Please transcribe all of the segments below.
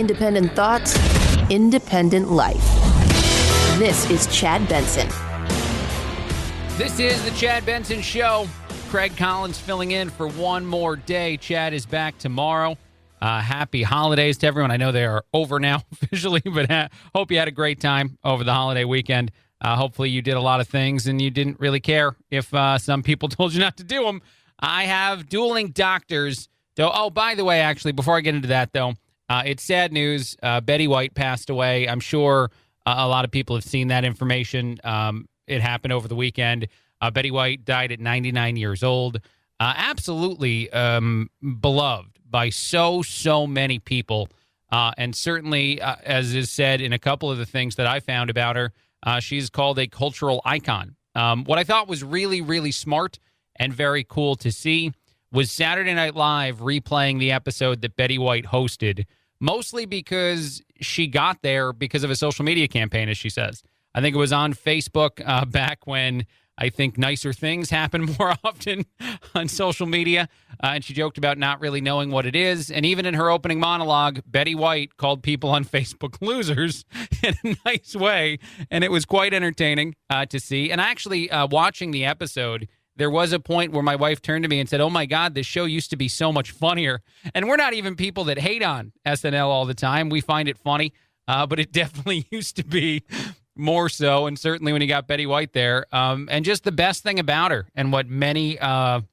Independent thoughts, independent life. This is Chad Benson. This is the Chad Benson Show. Craig Collins filling in for one more day. Chad is back tomorrow. Happy holidays to everyone. I know they are over now officially, but hope you had a great time over the holiday weekend. Hopefully you did a lot of things and you didn't really care if some people told you not to do them. I have dueling doctors. Oh, by the way, actually, before I get into that, though, it's sad news. Betty White passed away. I'm sure a lot of people have seen that information. It happened over the weekend. Betty White died at 99 years old. Absolutely beloved by so many people. And certainly, as is said in a couple of the things that I found about her, she's called a cultural icon. What I thought was really, really smart and very cool to see was Saturday Night Live replaying the episode that Betty White hosted, mostly because she got there because of a social media campaign, as she says. I think it was on Facebook back when I think nicer things happen more often on social media. And she joked about not really knowing what it is. And even in her opening monologue, Betty White called people on Facebook losers in a nice way. And it was quite entertaining to see. And actually, watching the episode, there was a point where my wife turned to me and said, "Oh, my God, this show used to be so much funnier." And we're not even people that hate on SNL all the time. We find it funny, but it definitely used to be more so. And certainly when you got Betty White there. And just the best thing about her and what many of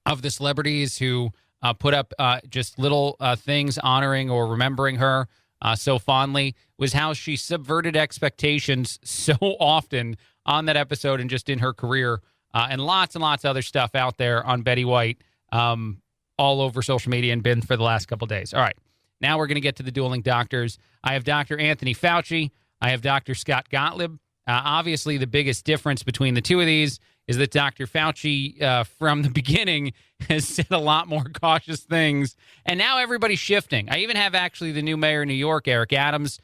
the celebrities who put up just little things honoring or remembering her so fondly was how she subverted expectations so often on that episode and just in her career. And lots of other stuff out there on Betty White all over social media and been for the last couple days. All right, now we're going to get to the dueling doctors. I have Dr. Anthony Fauci. I have Dr. Scott Gottlieb. Obviously, the biggest difference between the two of these is that Dr. Fauci, from the beginning, has said a lot more cautious things. And now everybody's shifting. I even have actually the new mayor of New York, Eric Adams,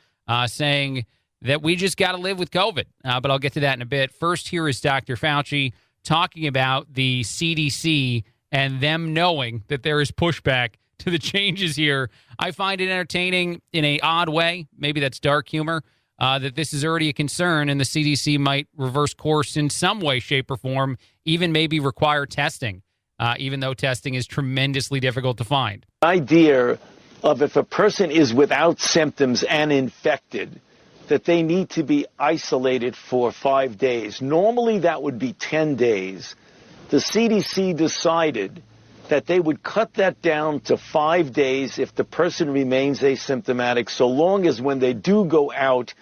saying that we just got to live with COVID. But I'll get to that in a bit. First, here is Dr. Fauci talking about the CDC and them knowing that there is pushback to the changes here. I find it entertaining in an odd way. Maybe that's dark humor, that this is already a concern and the CDC might reverse course in some way, shape, or form, even maybe require testing, even though testing is tremendously difficult to find. The idea of if a person is without symptoms and infected, that they need to be isolated for 5 days. Normally, that would be 10 days. The CDC decided that they would cut that down to 5 days if the person remains asymptomatic, so long as when they do go out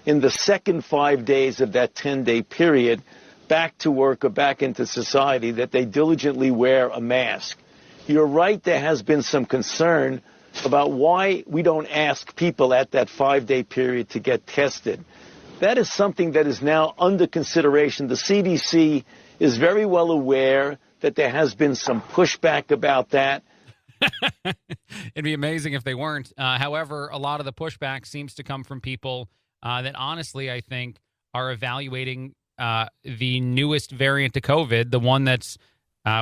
in the second 5 days of that 10-day period, back to work or back into society, that they diligently wear a mask. You're right, there has been some concern about why we don't ask people at that 5-day period to get tested. That is something that is now under consideration. The CDC is very well aware that there has been some pushback about that. It'd be amazing if they weren't. However, a lot of the pushback seems to come from people that honestly, I think, are evaluating the newest variant of COVID, the one that's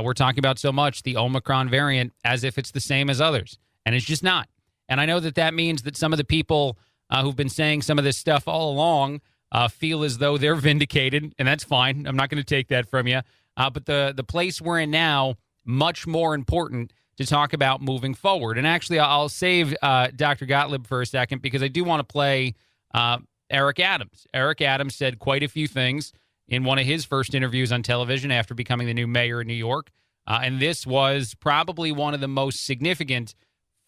we're talking about so much, the Omicron variant, as if it's the same as others. And it's just not. And I know that that means that some of the people who've been saying some of this stuff all along feel as though they're vindicated, and that's fine. I'm not going to take that from you. But the place we're in now, much more important to talk about moving forward. And actually, I'll save Dr. Gottlieb for a second because I do want to play Eric Adams. Eric Adams said quite a few things in one of his first interviews on television after becoming the new mayor of New York. And this was probably one of the most significant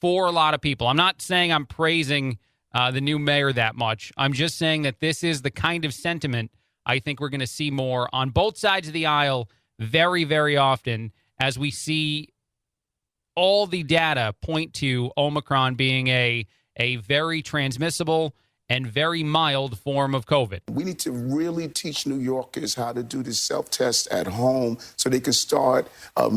for a lot of people. I'm not saying I'm praising the new mayor that much. I'm just saying that this is the kind of sentiment I think we're going to see more on both sides of the aisle very, very often as we see all the data point to Omicron being a very transmissible and very mild form of COVID. We need to really teach New Yorkers how to do this self-test at home so they can start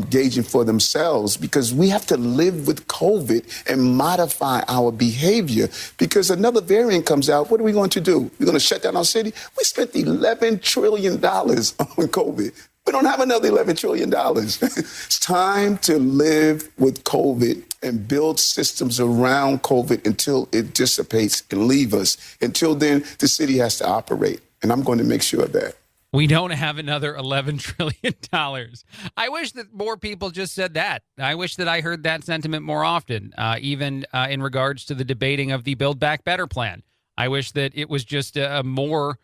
gauging for themselves, because we have to live with COVID and modify our behavior, because another variant comes out. What are we going to do? We're going to shut down our city? We spent $11 trillion on COVID. We don't have another $11 trillion. It's time to live with COVID and build systems around COVID until it dissipates and leave us. Until then, the city has to operate, and I'm going to make sure of that. We don't have another $11 trillion. I wish that more people just said that. I wish that I heard that sentiment more often, even in regards to the debating of the Build Back Better plan. I wish that it was just more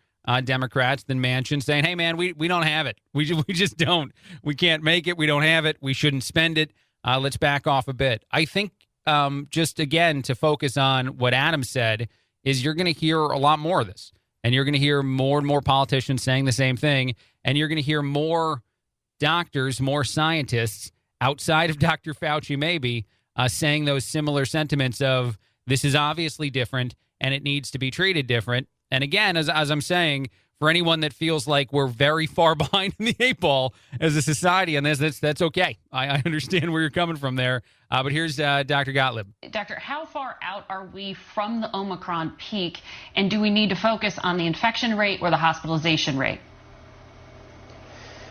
Democrats than Manchin saying, hey, man, we don't have it. We just don't. We can't make it. We don't have it. We shouldn't spend it. Let's back off a bit. I think just, again, to focus on what Adam said, is you're going to hear a lot more of this. And you're going to hear more and more politicians saying the same thing. And you're going to hear more doctors, more scientists outside of Dr. Fauci maybe saying those similar sentiments of this is obviously different and it needs to be treated different. And again, as I'm saying, for anyone that feels like we're very far behind in the 8 ball as a society on this, that's okay. I understand where you're coming from there. But here's Dr. Gottlieb. Doctor, how far out are we from the Omicron peak? And do we need to focus on the infection rate or the hospitalization rate?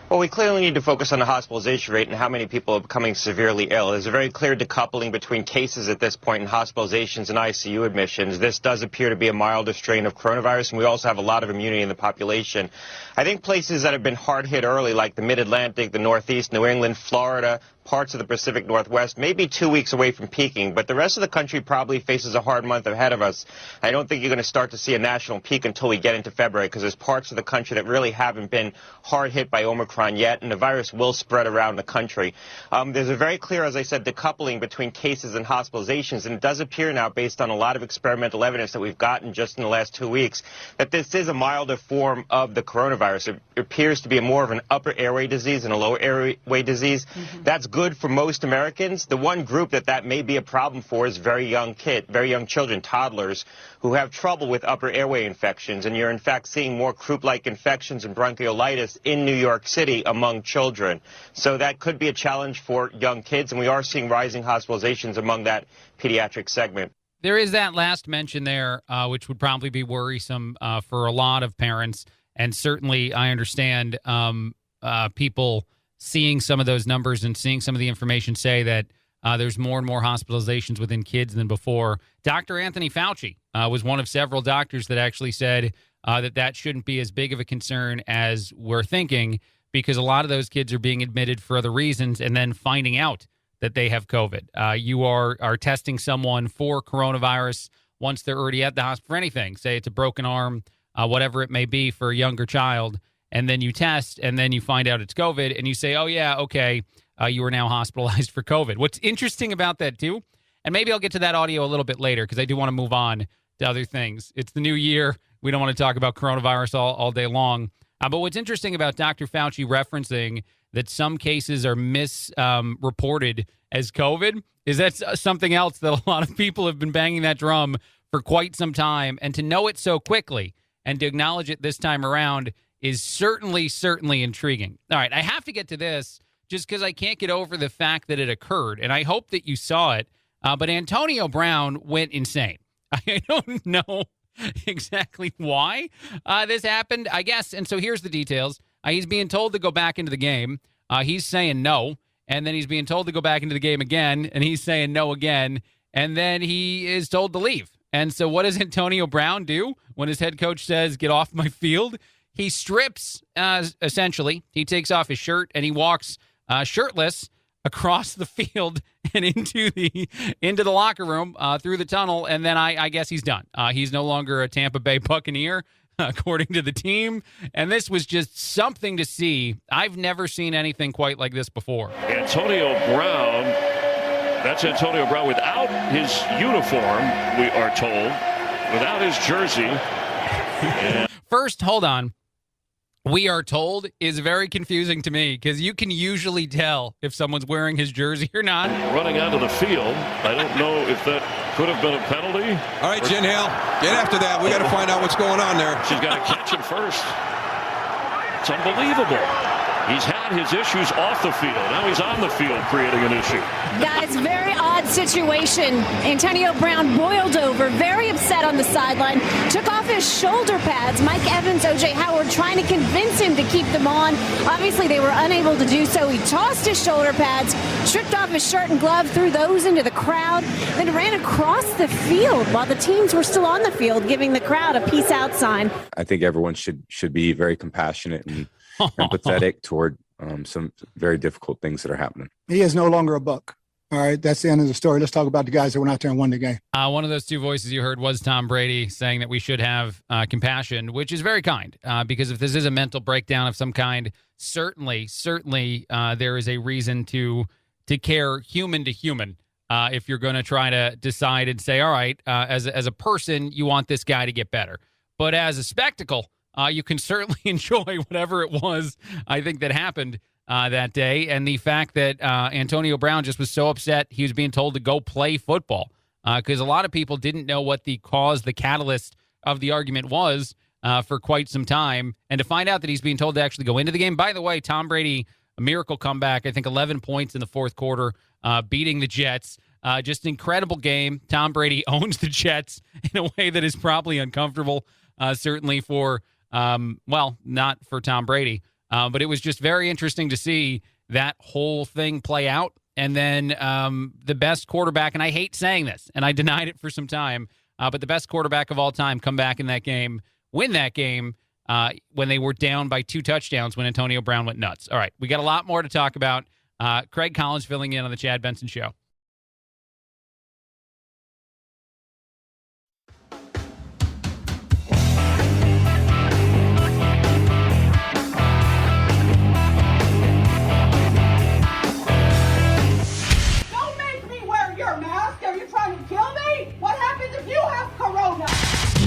Well, we clearly need to focus on the hospitalization rate and how many people are becoming severely ill. There's a very clear decoupling between cases at this point and hospitalizations and ICU admissions. This does appear to be a milder strain of coronavirus, and we also have a lot of immunity in the population. I think places that have been hard hit early, like the Mid-Atlantic, the Northeast, New England, Florida, parts of the Pacific Northwest, may be 2 weeks away from peaking, but the rest of the country probably faces a hard month ahead of us. I don't think you're going to start to see a national peak until we get into February, because there's parts of the country that really haven't been hard hit by Omicron yet, and the virus will spread around the country. There's a very clear, as I said, decoupling between cases and hospitalizations, and it does appear now, based on a lot of experimental evidence that we've gotten just in the last 2 weeks, that this is a milder form of the coronavirus. It appears to be more of an upper airway disease and a lower airway disease. That's good for most Americans. The one group that may be a problem for is very young children, toddlers, who have trouble with upper airway infections. And you're, in fact, seeing more croup-like infections and bronchiolitis in New York City among children. So that could be a challenge for young kids, and we are seeing rising hospitalizations among that pediatric segment. There is that last mention there, which would probably be worrisome for a lot of parents. And certainly I understand people seeing some of those numbers and seeing some of the information say that there's more and more hospitalizations within kids than before. Dr. Anthony Fauci was one of several doctors that actually said that shouldn't be as big of a concern as we're thinking, because a lot of those kids are being admitted for other reasons and then finding out that they have COVID. You are testing someone for coronavirus once they're already at the hospital for anything. Say it's a broken arm, whatever it may be for a younger child, and then you test, and then you find out it's COVID, and you say, oh, yeah, okay, you are now hospitalized for COVID. What's interesting about that, too, and maybe I'll get to that audio a little bit later because I do want to move on to other things. It's the new year. We don't want to talk about coronavirus all day long. But what's interesting about Dr. Fauci referencing that some cases are misreported as COVID is that's something else that a lot of people have been banging that drum for quite some time. And to know it so quickly and to acknowledge it this time around is certainly intriguing. All right, I have to get to this just because I can't get over the fact that it occurred, and I hope that you saw it. But Antonio Brown went insane. I don't know exactly why this happened, I guess. And so here's the details. He's being told to go back into the game. He's saying no, and then he's being told to go back into the game again, and he's saying no again, and then he is told to leave. And so what does Antonio Brown do when his head coach says, get off my field? He strips, essentially. He takes off his shirt, and he walks shirtless across the field and into the locker room through the tunnel, and then I guess he's done. He's no longer a Tampa Bay Buccaneer, according to the team, and this was just something to see. I've never seen anything quite like this before. Antonio Brown, that's Antonio Brown without his uniform, we are told, without his jersey. First, hold on. We are told is very confusing to me because you can usually tell if someone's wearing his jersey or not. Running onto the field. I don't know if that could have been a penalty. All right, Jen Hale, get after that. We got to find out what's going on there. She's got to catch him first. It's unbelievable. He's had his issues off the field. Now he's on the field creating an issue. Guys, very odd situation. Antonio Brown boiled over, very upset on the sideline, took off his shoulder pads. Mike Evans, O.J. Howard trying to convince him to keep them on. Obviously, they were unable to do so. He tossed his shoulder pads, stripped off his shirt and glove, threw those into the crowd, then ran across the field while the teams were still on the field, giving the crowd a peace out sign. I think everyone should be very compassionate and empathetic toward some very difficult things that are happening. He is no longer a Buck. All right, that's the end of the story. Let's talk about the guys that went out there and won the game. One of those two voices you heard was Tom Brady saying that we should have compassion, which is very kind, because if this is a mental breakdown of some kind, certainly there is a reason to care human to human. If you're going to try to decide and say, all right, as a person, you want this guy to get better. But as a spectacle, you can certainly enjoy whatever it was, I think, that happened that day. And the fact that Antonio Brown just was so upset he was being told to go play football, because a lot of people didn't know what the catalyst of the argument was for quite some time. And to find out that he's being told to actually go into the game. By the way, Tom Brady, a miracle comeback, I think 11 points in the fourth quarter, beating the Jets. Just an incredible game. Tom Brady owns the Jets in a way that is probably uncomfortable, certainly for, not for Tom Brady. But it was just very interesting to see that whole thing play out. And then the best quarterback, and I hate saying this, and I denied it for some time, but the best quarterback of all time come back in that game, win that game when they were down by 2 touchdowns when Antonio Brown went nuts. All right, we got a lot more to talk about. Craig Collins filling in on the Chad Benson Show.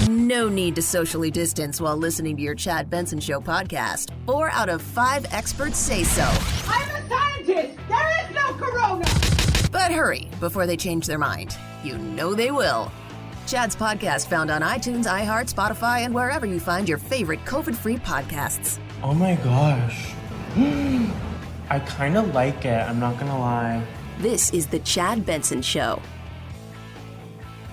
No need to socially distance while listening to your Chad Benson Show podcast. 4 out of 5 experts say so. I'm a scientist. There is no corona. But hurry before they change their mind. You know they will. Chad's podcast found on iTunes, iHeart, Spotify, and wherever you find your favorite COVID-free podcasts. Oh my gosh. I kind of like it. I'm not going to lie. This is the Chad Benson Show.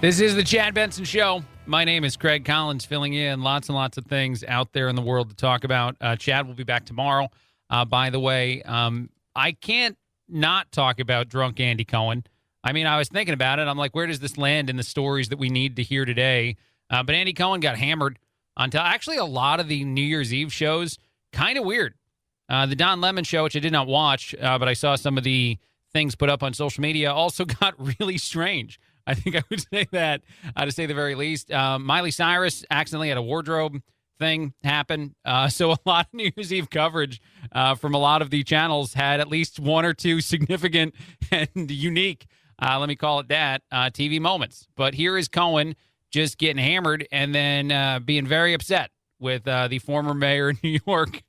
This is the Chad Benson Show. My name is Craig Collins, filling in lots and lots of things out there in the world to talk about. Chad will be back tomorrow. By the way, I can't not talk about drunk Andy Cohen. I mean, I was thinking about it. I'm like, where does this land in the stories that we need to hear today? But Andy Cohen got hammered on actually a lot of the New Year's Eve shows. Kind of weird. The Don Lemon show, which I did not watch, but I saw some of the things put up on social media, also got really strange. I think I would say that, to say the very least. Miley Cyrus accidentally had a wardrobe thing happen. So a lot of New Year's Eve coverage from a lot of the channels had at least 1 or 2 significant and unique, let me call it that, TV moments. But here is Cohen just getting hammered and then being very upset with the former mayor of New York.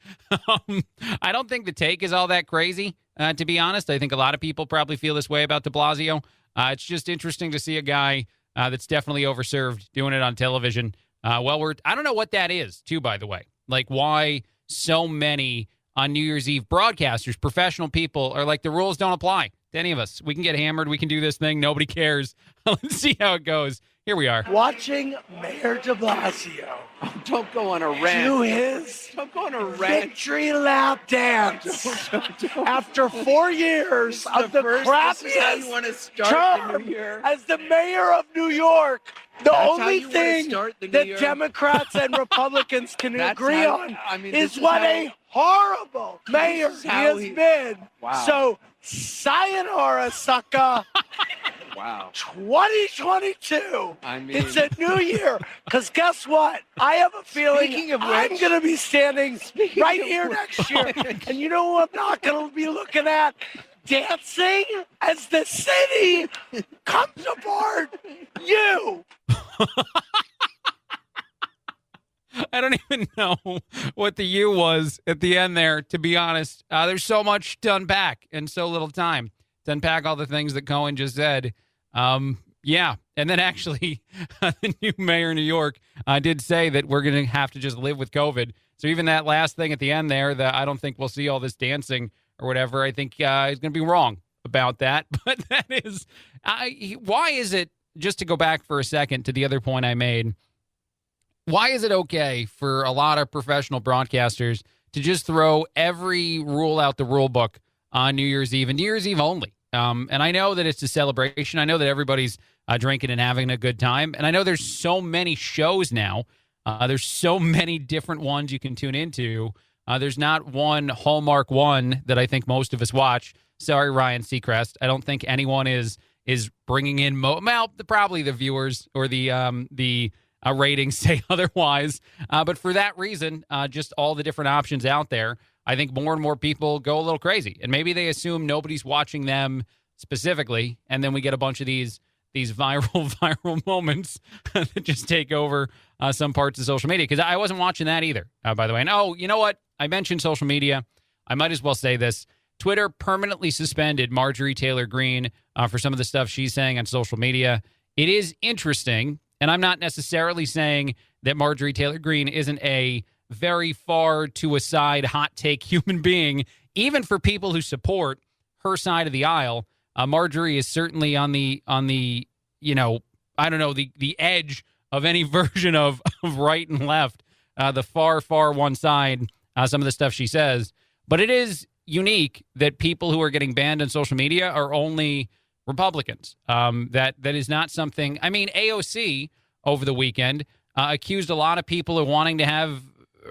I don't think the take is all that crazy, to be honest. I think a lot of people probably feel this way about de Blasio. It's just interesting to see a guy that's definitely overserved doing it on television. I don't know what that is, too, by the way. Like, why so many on New Year's Eve broadcasters, professional people, are like, the rules don't apply to any of us. We can get hammered. We can do this thing. Nobody cares. Let's see how it goes. Here we are. Watching Mayor de Blasio. Don't go on a rant. Do his Don't go on a rant. victory lap dance Don't. after 4 years of the crappiest term as the mayor of New York. The only thing that Democrats and Republicans can agree on is what a horrible mayor he has been. Wow. So, sayonara, sucker. Wow. 2022. I mean, it's a new year. Because guess what? I have a feeling I'm going to be standing right here next year. And you know what I'm not going to be looking at? Dancing as the city comes apart. You. I don't even know what the "you" was at the end there, to be honest. There's so much to unpack and so little time to unpack all the things that Cohen just said. Yeah. And then actually, the new mayor of New York did say that we're going to have to just live with COVID. So even that last thing at the end there, that I don't think we'll see all this dancing or whatever, I think he's going to be wrong about that. But that is, why is it, just to go back for a second to the other point I made, why is it okay for a lot of professional broadcasters to just throw every rule out the rule book on New Year's Eve and New Year's Eve only? And I know that it's a celebration. I know that everybody's drinking and having a good time. And I know there's so many shows now. There's so many different ones you can tune into. There's not one Hallmark one that I think most of us watch. Sorry, Ryan Seacrest. I don't think anyone is bringing in probably the viewers or the ratings say otherwise. But for that reason, just all the different options out there, I think more and more people go a little crazy. And maybe they assume nobody's watching them specifically, and then we get a bunch of these viral moments that just take over some parts of social media. Because I wasn't watching that either, by the way. And you know what? I mentioned social media. I might as well say this. Twitter permanently suspended Marjorie Taylor Greene for some of the stuff she's saying on social media. It is interesting, and I'm not necessarily saying that Marjorie Taylor Greene isn't a very far to a side hot take human being, even for people who support her side of the aisle. Marjorie is certainly on the the edge of any version of right and left, the far one side, some of the stuff she says. But it is unique that people who are getting banned on social media are only Republicans. That is not something. I mean, AOC over the weekend accused a lot of people of wanting to have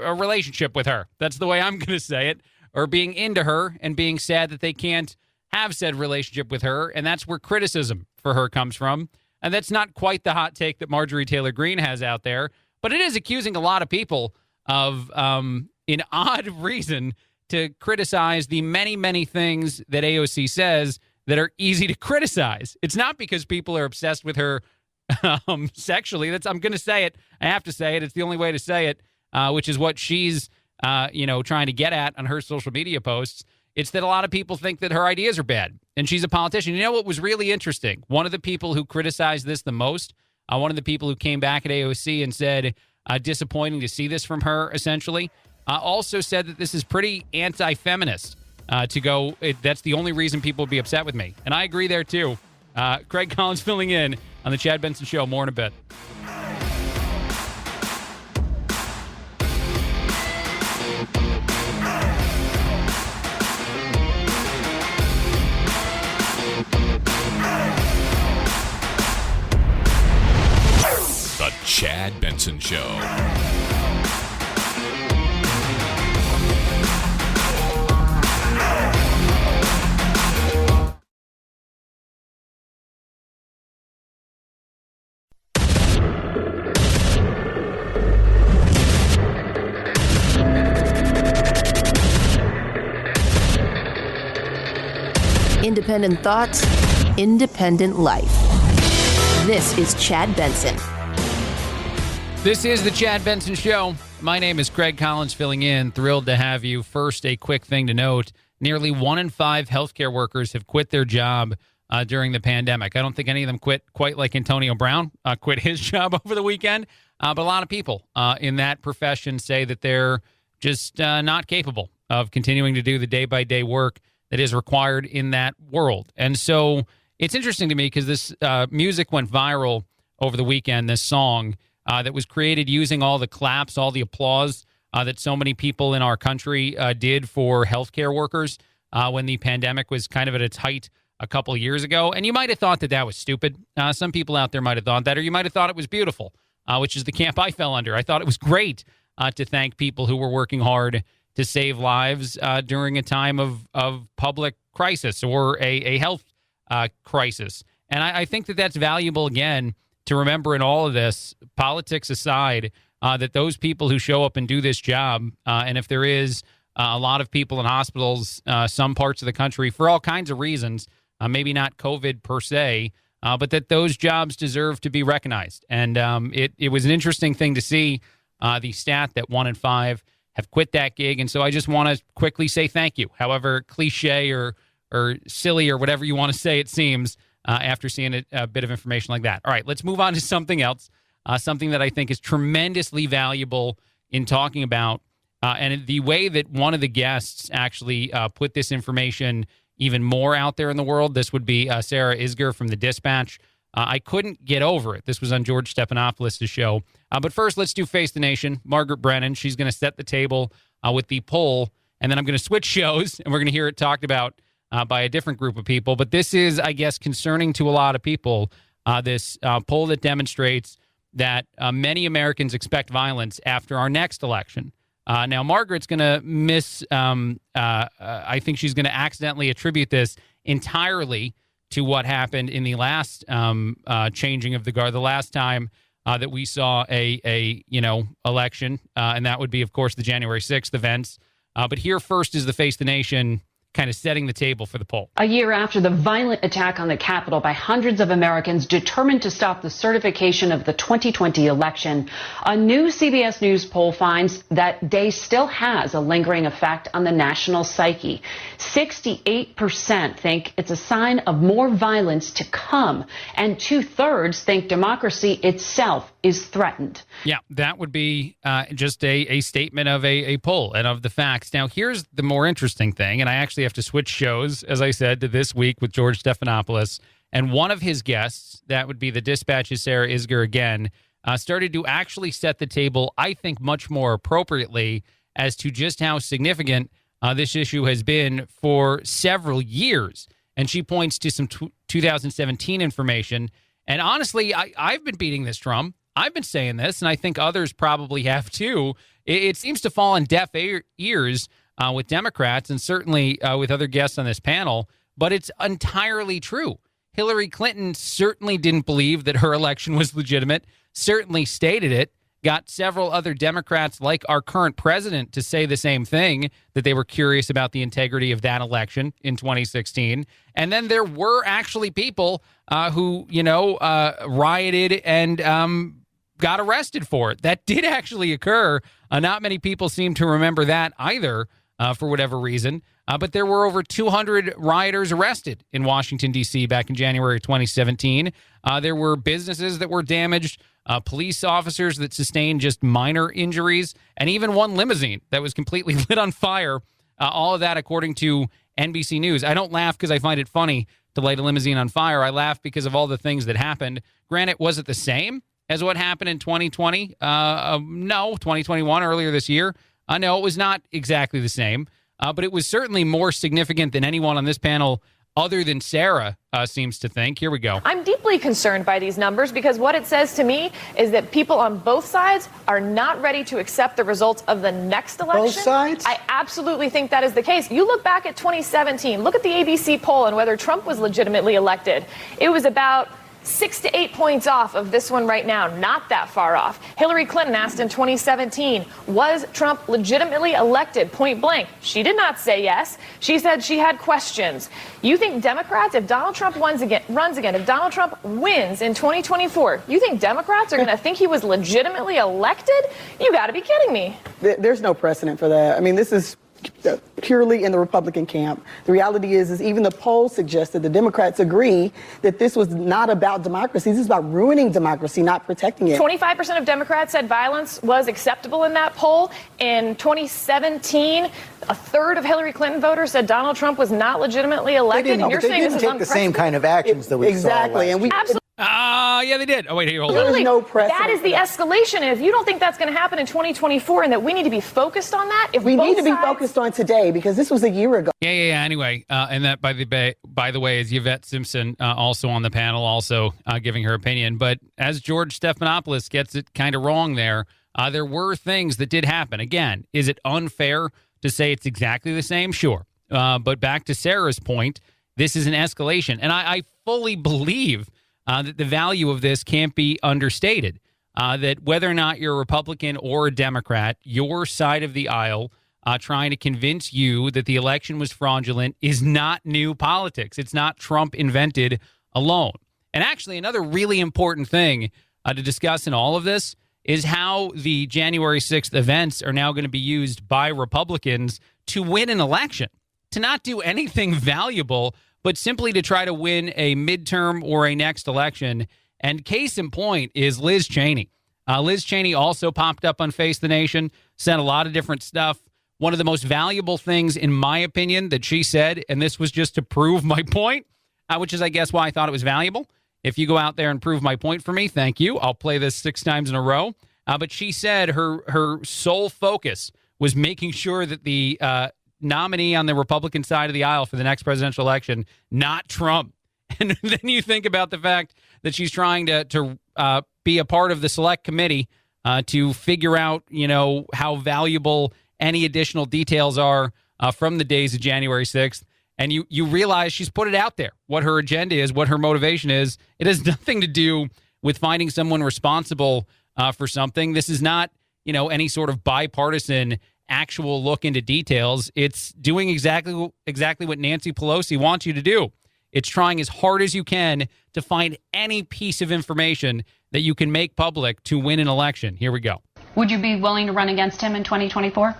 a relationship with her. That's the way I'm going to say it, or being into her and being sad that they can't have said relationship with her. And that's where criticism for her comes from. And that's not quite the hot take that Marjorie Taylor Greene has out there, but it is accusing a lot of people of an odd reason to criticize the many, many things that AOC says that are easy to criticize. It's not because people are obsessed with her sexually. I'm going to say it. I have to say it. It's the only way to say it, which is what she's trying to get at on her social media posts. It's that a lot of people think that her ideas are bad, and she's a politician. You know what was really interesting? One of the people who criticized this the most, one of the people who came back at AOC and said, disappointing to see this from her, essentially, also said that this is pretty anti-feminist that's the only reason people would be upset with me. And I agree there, too. Craig Collins filling in on the Chad Benson Show. More in a bit. The Chad Benson Show. Independent thoughts, independent life. This is Chad Benson. This is the Chad Benson Show. My name is Craig Collins filling in. Thrilled to have you. First, a quick thing to note. Nearly 1 in 5 healthcare workers have quit their job during the pandemic. I don't think any of them quit quite like Antonio Brown quit his job over the weekend. But a lot of people in that profession say that they're just not capable of continuing to do the day-by-day work that is required in that world. And so it's interesting to me because this music went viral over the weekend, this song that was created using all the claps, all the applause that so many people in our country did for healthcare workers when the pandemic was kind of at its height a couple of years ago. And you might have thought that that was stupid. Some people out there might have thought that, or you might have thought it was beautiful, which is the camp I fell under. I thought it was great to thank people who were working hard to save lives during a time of public crisis or a health crisis. And I think that that's valuable, again, to remember in all of this, politics aside, that those people who show up and do this job, and if there is a lot of people in hospitals, some parts of the country, for all kinds of reasons, maybe not COVID per se, but that those jobs deserve to be recognized. And it was an interesting thing to see the stat that 1 in 5 have quit that gig. And so I just want to quickly say thank you, however cliche or silly or whatever you want to say it seems after seeing a bit of information like that. All right, let's move on to something else, something that I think is tremendously valuable in talking about. And the way that one of the guests actually put this information even more out there in the world, this would be Sarah Isgur from The Dispatch. I couldn't get over it. This was on George Stephanopoulos' show. But first, let's do Face the Nation. Margaret Brennan, she's going to set the table with the poll, and then I'm going to switch shows, and we're going to hear it talked about by a different group of people. But this is, I guess, concerning to a lot of people, this poll that demonstrates that many Americans expect violence after our next election. Now, Margaret's going to I think she's going to accidentally attribute this entirely to what happened in the last changing of the guard, the last time that we saw a election, and that would be, of course, the January 6th events. But here first is the Face the Nation kind of setting the table for the poll. A year after the violent attack on the Capitol by hundreds of Americans determined to stop the certification of the 2020 election, a new CBS News poll finds that day still has a lingering effect on the national psyche. 68% think it's a sign of more violence to come, and 2/3 think democracy itself is threatened. Yeah, that would be just a statement of a poll and of the facts. Now, here's the more interesting thing, and I actually have to switch shows, as I said, to This Week with George Stephanopoulos. And one of his guests, that would be the Dispatch's Sarah Isgur again, started to actually set the table, I think, much more appropriately as to just how significant this issue has been for several years. And she points to some 2017 information. And honestly, I've been beating this drum. I've been saying this, and I think others probably have too. It seems to fall on deaf ears with Democrats and certainly with other guests on this panel, but it's entirely true. Hillary Clinton certainly didn't believe that her election was legitimate, certainly stated it, got several other Democrats like our current president to say the same thing, that they were curious about the integrity of that election in 2016. And then there were actually people who, rioted and got arrested for it. That did actually occur. Not many people seem to remember that either. For whatever reason. But there were over 200 rioters arrested in Washington, D.C. back in January 2017. There were businesses that were damaged, police officers that sustained just minor injuries, and even one limousine that was completely lit on fire. All of that according to NBC News. I don't laugh because I find it funny to light a limousine on fire. I laugh because of all the things that happened. Granted, was it the same as what happened in 2020? No, 2021, earlier this year. No, it was not exactly the same, but it was certainly more significant than anyone on this panel other than Sarah seems to think. Here we go. I'm deeply concerned by these numbers because what it says to me is that people on both sides are not ready to accept the results of the next election. Both sides? I absolutely think that is the case. You look back at 2017, look at the ABC poll and whether Trump was legitimately elected. It was about 6 to 8 points off of this one right now, not that far off. Hillary Clinton asked in 2017, was Trump legitimately elected, point blank? She did not say yes. She said she had questions. You think Democrats, if Donald Trump runs again, if Donald Trump wins in 2024, you think Democrats are going to think he was legitimately elected? You got to be kidding me. There's no precedent for that. I mean, this is purely in the Republican camp. The reality is even the poll suggested the Democrats agree that this was not about democracy. This is about ruining democracy, not protecting it. 25% of Democrats said violence was acceptable in that poll. In 2017, a third of Hillary Clinton voters said Donald Trump was not legitimately elected. And you're saying this is take the same kind of actions that we exactly, saw and we absolutely. Yeah, they did. Oh, wait, here, hold on. There's no precedent. That is the escalation. And if you don't think that's going to happen in 2024 and that we need to be focused on that, if we need to be focused on today because this was a year ago. Yeah. Anyway, and that, by the way, is Yvette Simpson also on the panel, also giving her opinion. But as George Stephanopoulos gets it kind of wrong there were things that did happen. Again, is it unfair to say it's exactly the same? Sure. But back to Sarah's point, this is an escalation. And I fully believe that the value of this can't be understated. That whether or not you're a Republican or a Democrat, your side of the aisle trying to convince you that the election was fraudulent is not new politics. It's not Trump invented alone. And actually, another really important thing to discuss in all of this is how the January 6th events are now going to be used by Republicans to win an election, to not do anything valuable, but simply to try to win a midterm or a next election. And case in point is Liz Cheney. Liz Cheney also popped up on Face the Nation, said a lot of different stuff. One of the most valuable things, in my opinion, that she said, and this was just to prove my point, which is, I guess, why I thought it was valuable, If you go out there and prove my point for me, thank you. I'll play this 6 times in a row. But she said her sole focus was making sure that the nominee on the Republican side of the aisle for the next presidential election, not Trump. And then you think about the fact that she's trying to be a part of the select committee to figure out, how valuable any additional details are from the days of January 6th. And you realize she's put it out there, what her agenda is, what her motivation is. It has nothing to do with finding someone responsible for something. This is not, any sort of bipartisan actual look into details. It's doing exactly what Nancy Pelosi wants you to do. It's trying as hard as you can to find any piece of information that you can make public to win an election. Here we go. Would you be willing to run against him in 2024?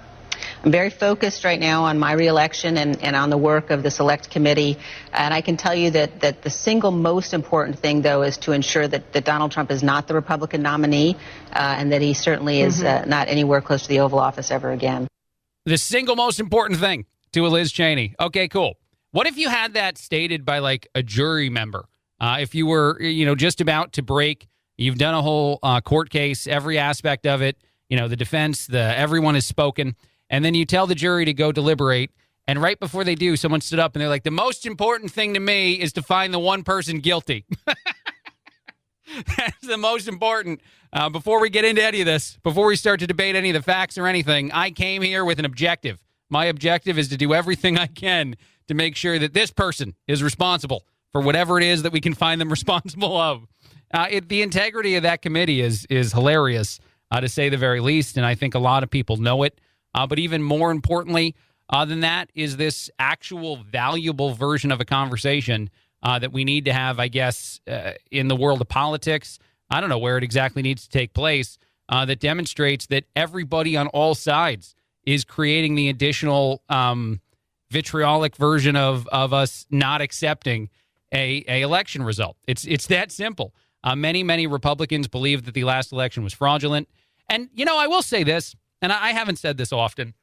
I'm very focused right now on my reelection and on the work of the Select Committee. And I can tell you that the single most important thing, though, is to ensure that Donald Trump is not the Republican nominee and that he certainly is not anywhere close to the Oval Office ever again. The single most important thing to Liz Cheney. Okay, cool. What if you had that stated by like a jury member? If you were, just about to break, you've done a whole court case, every aspect of it, the defense, everyone has spoken. And then you tell the jury to go deliberate. And right before they do, someone stood up and they're like, the most important thing to me is to find the one person guilty. That's the most important. Before we get into any of this, before we start to debate any of the facts or anything, I came here with an objective. My objective is to do everything I can to make sure that this person is responsible for whatever it is that we can find them responsible of. The integrity of that committee is hilarious, to say the very least. And I think a lot of people know it. But even more importantly than that is this actual valuable version of a conversation that we need to have, I guess, in the world of politics. I don't know where it exactly needs to take place, that demonstrates that everybody on all sides is creating the additional vitriolic version of us not accepting a election result. It's that simple. Many Republicans believe that the last election was fraudulent. And, I will say this, and I haven't said this often,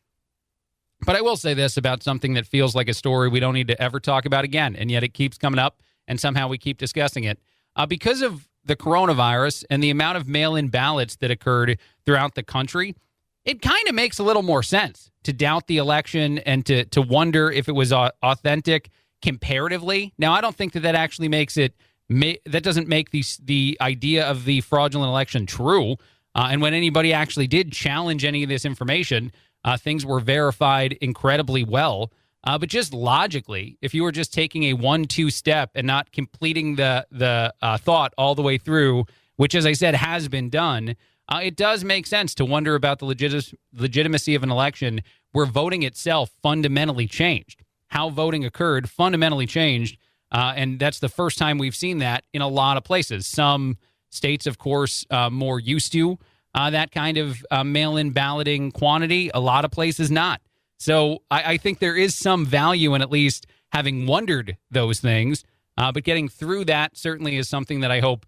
but I will say this about something that feels like a story we don't need to ever talk about again, and yet it keeps coming up, and somehow we keep discussing it. Because of the coronavirus and the amount of mail-in ballots that occurred throughout the country, it kind of makes a little more sense to doubt the election and to wonder if it was authentic comparatively. Now, I don't think that actually makes it, that doesn't make the idea of the fraudulent election true. And when anybody actually did challenge any of this information, things were verified incredibly well. But just logically, if you were just taking a 1-2 step and not completing the thought all the way through, which, as I said, has been done, it does make sense to wonder about the legitimacy of an election where voting itself fundamentally changed. How voting occurred fundamentally changed. And that's the first time we've seen that in a lot of places. Some states, of course, more used to that kind of mail-in balloting quantity. A lot of places not. So I think there is some value in at least having wondered those things. But getting through that certainly is something that I hope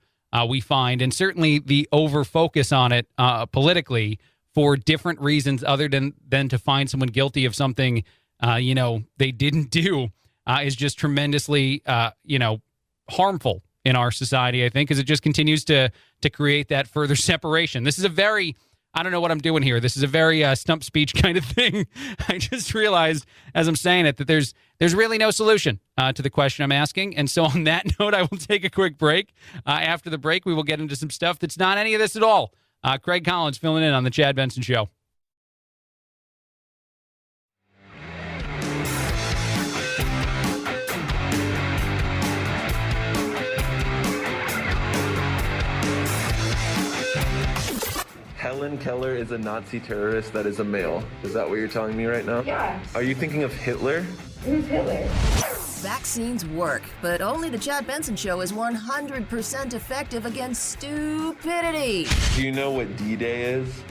we find. And certainly the over-focus on it politically for different reasons other than to find someone guilty of something, they didn't do is just tremendously, harmful in our society, I think, because it just continues to create that further separation. This is a very, I don't know what I'm doing here. This is a very stump speech kind of thing. I just realized as I'm saying it that there's really no solution to the question I'm asking. And so on that note, I will take a quick break. After the break, we will get into some stuff that's not any of this at all. Craig Collins filling in on the Chad Benson Show. Helen Keller is a Nazi terrorist that is a male. Is that what you're telling me right now? Yeah. Are you thinking of Hitler? Who's Hitler? Vaccines work, but only the Chad Benson Show is 100% effective against stupidity. Do you know what D-Day is?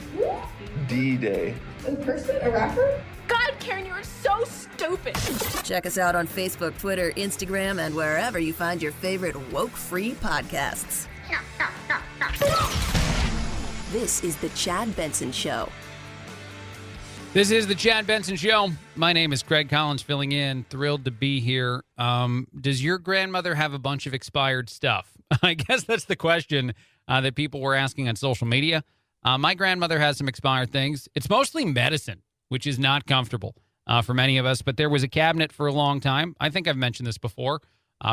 D-Day. A person? A rapper? God, Karen, you are so stupid. Check us out on Facebook, Twitter, Instagram, and wherever you find your favorite woke-free podcasts. This is the Chad Benson Show. This is the Chad Benson Show. My name is Craig Collins filling in. Thrilled to be here. Does your grandmother have a bunch of expired stuff? I guess that's the question that people were asking on social media. My grandmother has some expired things. It's mostly medicine, which is not comfortable for many of us. But there was a cabinet for a long time. I think I've mentioned this before,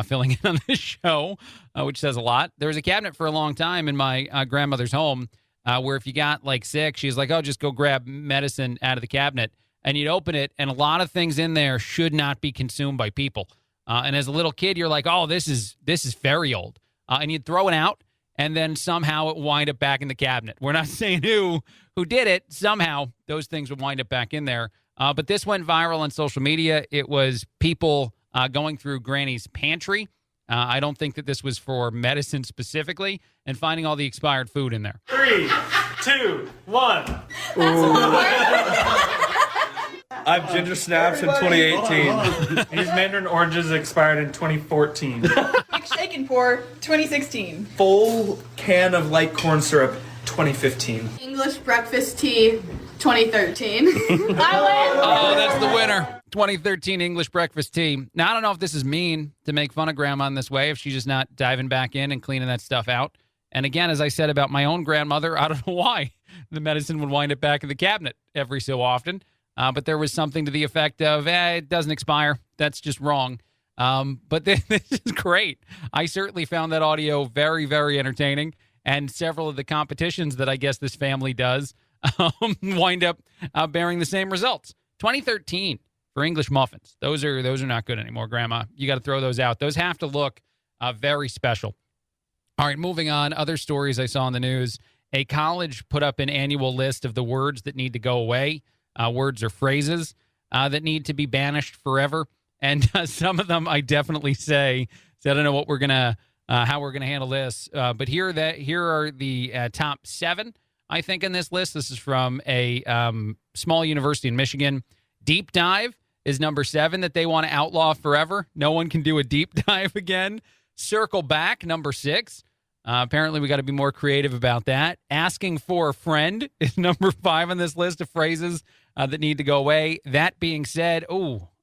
filling in on this show, which says a lot. There was a cabinet for a long time in my grandmother's home where if you got sick, she's like, oh, just go grab medicine out of the cabinet. And you'd open it, and a lot of things in there should not be consumed by people. And as a little kid, you're like, oh, this is very old. And you'd throw it out, and then somehow it would wind up back in the cabinet. We're not saying who did it. Somehow those things would wind up back in there. But this went viral on social media. It was people going through Granny's pantry. I don't think that this was for medicine specifically, and finding all the expired food in there. 3, 2, 1. I have ginger snaps in 2018. These mandarin oranges expired in 2014. Big shaken pour, 2016. Full can of light corn syrup, 2015. English breakfast tea, 2013. I win! Oh, that's the winner. 2013 English breakfast tea. Now, I don't know if this is mean to make fun of Grandma in this way, if she's just not diving back in and cleaning that stuff out. And again, as I said about my own grandmother, I don't know why the medicine would wind up back in the cabinet every so often. But there was something to the effect of, it doesn't expire. That's just wrong. But this is great. I certainly found that audio very, very entertaining. And several of the competitions that I guess this family does wind up bearing the same results. 2013 for English muffins. Those are not good anymore, Grandma. You got to throw those out. Those have to look very special. All right, moving on. Other stories I saw in the news. A college put up an annual list of the words that need to go away. Words or phrases that need to be banished forever. And some of them I definitely say, I don't know what we're going to, how we're going to handle this. But here are the top 7, I think, in this list. This is from a small university in Michigan. Deep dive is number 7 that they want to outlaw forever. No one can do a deep dive again. Circle back, number 6. Apparently, we got to be more creative about that. Asking for a friend is number 5 on this list of phrases that need to go away. That being said,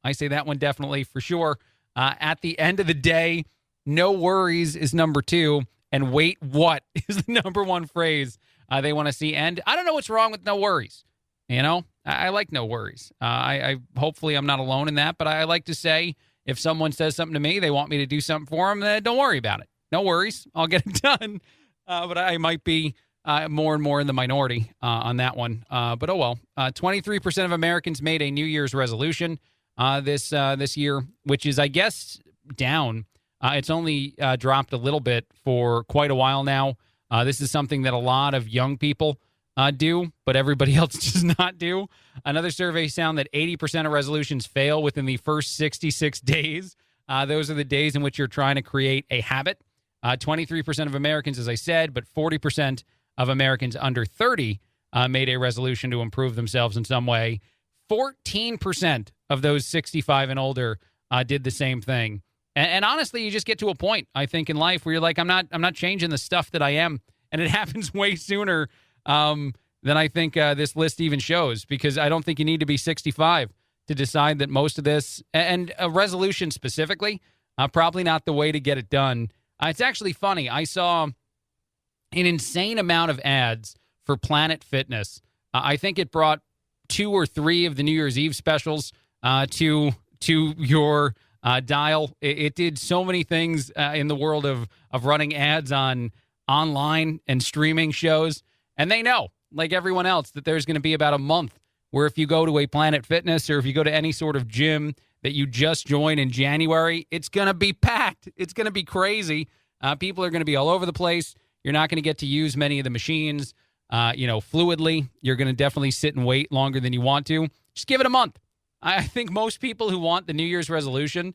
I say that one definitely for sure. At the end of the day, no worries is number 2. And wait, what is the number 1 phrase they want to see end? I don't know what's wrong with no worries. You know, I like no worries. I hopefully I'm not alone in that, but I like to say if someone says something to me, they want me to do something for them, then don't worry about it. No worries. I'll get it done. But I might be more and more in the minority on that one. But oh well. 23% of Americans made a New Year's resolution this year, which is, I guess, down. It's only dropped a little bit for quite a while now. This is something that a lot of young people do, but everybody else does not do. Another survey found that 80% of resolutions fail within the first 66 days. Those are the days in which you're trying to create a habit. 23% of Americans, as I said, but 40% of Americans under 30 made a resolution to improve themselves in some way. 14% of those 65 and older did the same thing. And honestly, you just get to a point, I think, in life where you're like, I'm not changing the stuff that I am. And it happens way sooner than I think this list even shows, because I don't think you need to be 65 to decide that most of this, and a resolution specifically, probably not the way to get it done. It's actually funny. I saw an insane amount of ads for Planet Fitness. I think it brought 2 or 3 of the New Year's Eve specials to your dial. It did so many things in the world of running ads on online and streaming shows. And they know, like everyone else, that there's going to be about a month where if you go to a Planet Fitness or if you go to any sort of gym that you just joined in January, it's going to be packed. It's going to be crazy. People are going to be all over the place. You're not going to get to use many of the machines, fluidly. You're going to definitely sit and wait longer than you want to. Just give it a month. I think most people who want the New Year's resolution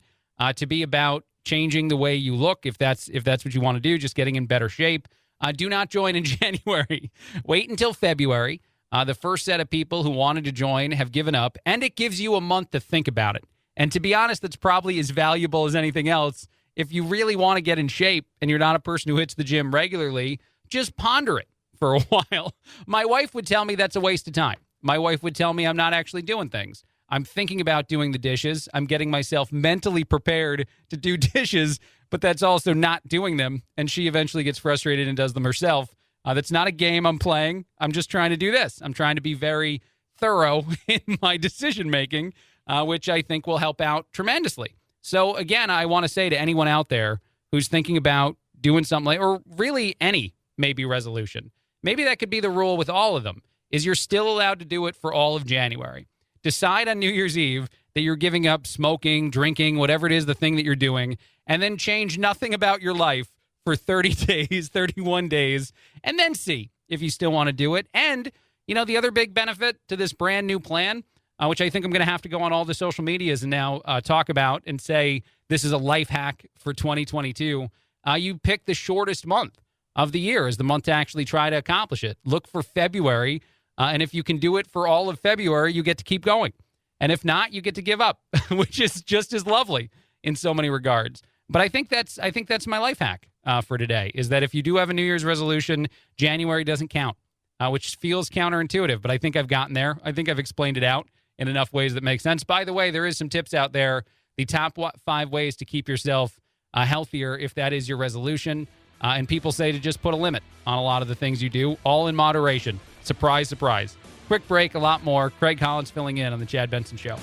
to be about changing the way you look, if that's what you want to do, just getting in better shape, do not join in January. Wait until February. The first set of people who wanted to join have given up, and it gives you a month to think about it. And to be honest, that's probably as valuable as anything else. If you really want to get in shape and you're not a person who hits the gym regularly, just ponder it for a while. My wife would tell me that's a waste of time. My wife would tell me I'm not actually doing things. I'm thinking about doing the dishes. I'm getting myself mentally prepared to do dishes but that's also not doing them. And she eventually gets frustrated and does them herself. That's not a game I'm playing. I'm just trying to do this. I'm trying to be very thorough in my decision making, which I think will help out tremendously. So again, I want to say to anyone out there who's thinking about doing something like, or really any maybe resolution, maybe that could be the rule with all of them, is you're still allowed to do it for all of January. Decide on New Year's Eve that you're giving up smoking, drinking, whatever it is, the thing that you're doing, and then change nothing about your life for 30 days, 31 days, and then see if you still want to do it. And, you know, the other big benefit to this brand new plan, which I think I'm going to have to go on all the social medias and now talk about and say this is a life hack for 2022. You pick the shortest month of the year as the month to actually try to accomplish it. Look for February, and if you can do it for all of February, you get to keep going. And if not, you get to give up, which is just as lovely in so many regards. But I think that's my life hack for today, is that if you do have a New Year's resolution, January doesn't count, which feels counterintuitive, but I think I've gotten there. I think I've explained it out in enough ways that make sense. By the way, there is some tips out there, the top 5 ways to keep yourself healthier if that is your resolution. And people say to just put a limit on a lot of the things you do, all in moderation. Surprise, surprise. Quick break, a lot more. Craig Collins filling in on the Chad Benson Show.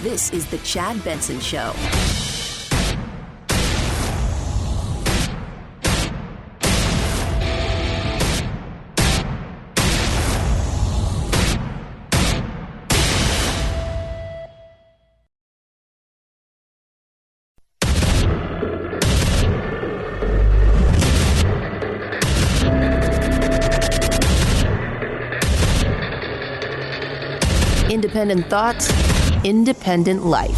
This is the Chad Benson Show. Independent thoughts, independent life.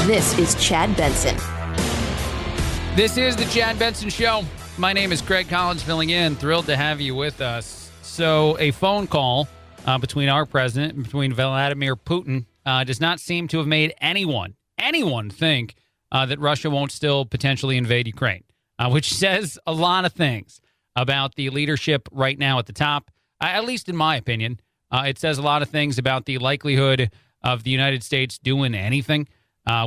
This is Chad Benson. This is the Chad Benson Show. My name is Craig Collins filling in. Thrilled to have you with us. So a phone call between our president and between Vladimir Putin does not seem to have made anyone think that Russia won't still potentially invade Ukraine, which says a lot of things about the leadership right now at the top, at least in my opinion. It says a lot of things about the likelihood of the United States doing anything,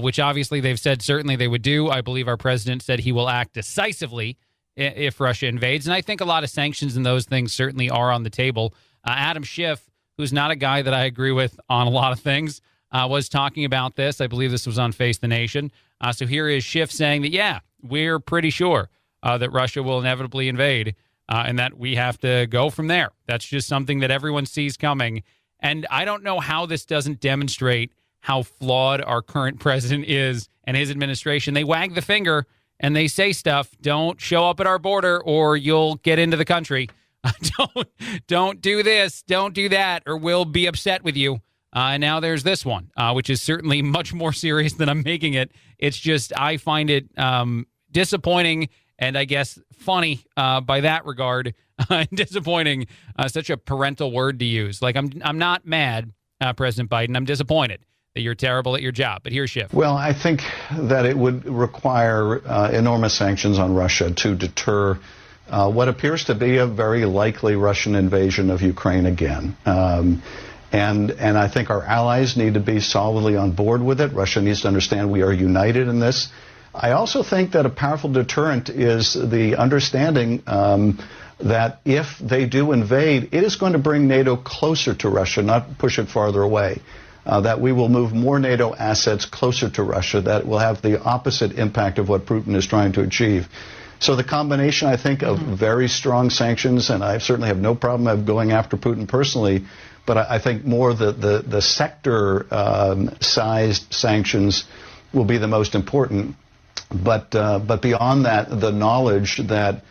which obviously they've said certainly they would do. I believe our president said he will act decisively if Russia invades. And I think a lot of sanctions and those things certainly are on the table. Adam Schiff, who's not a guy that I agree with on a lot of things, was talking about this. I believe this was on Face the Nation. So here is Schiff saying that, yeah, we're pretty sure that Russia will inevitably invade. And that we have to go from there. That's just something that everyone sees coming. And I don't know how this doesn't demonstrate how flawed our current president is and his administration. They wag the finger and they say stuff. Don't show up at our border or you'll get into the country. Don't do this. Don't do that or we'll be upset with you. And now there's this one, which is certainly much more serious than I'm making it. It's just I find it disappointing and I guess funny by that regard, disappointing, such a parental word to use. Like, I'm not mad, President Biden. I'm disappointed that you're terrible at your job. But here's Schiff. Well, I think that it would require enormous sanctions on Russia to deter what appears to be a very likely Russian invasion of Ukraine again. And I think our allies need to be solidly on board with it. Russia needs to understand we are united in this. I also think that a powerful deterrent is the understanding that if they do invade, it is going to bring NATO closer to Russia, not push it farther away. That we will move more NATO assets closer to Russia. That will have the opposite impact of what Putin is trying to achieve. So the combination, I think, of very strong sanctions, and I certainly have no problem of going after Putin personally, but I think more the sector-sized sanctions will be the most important. But beyond that, the knowledge that,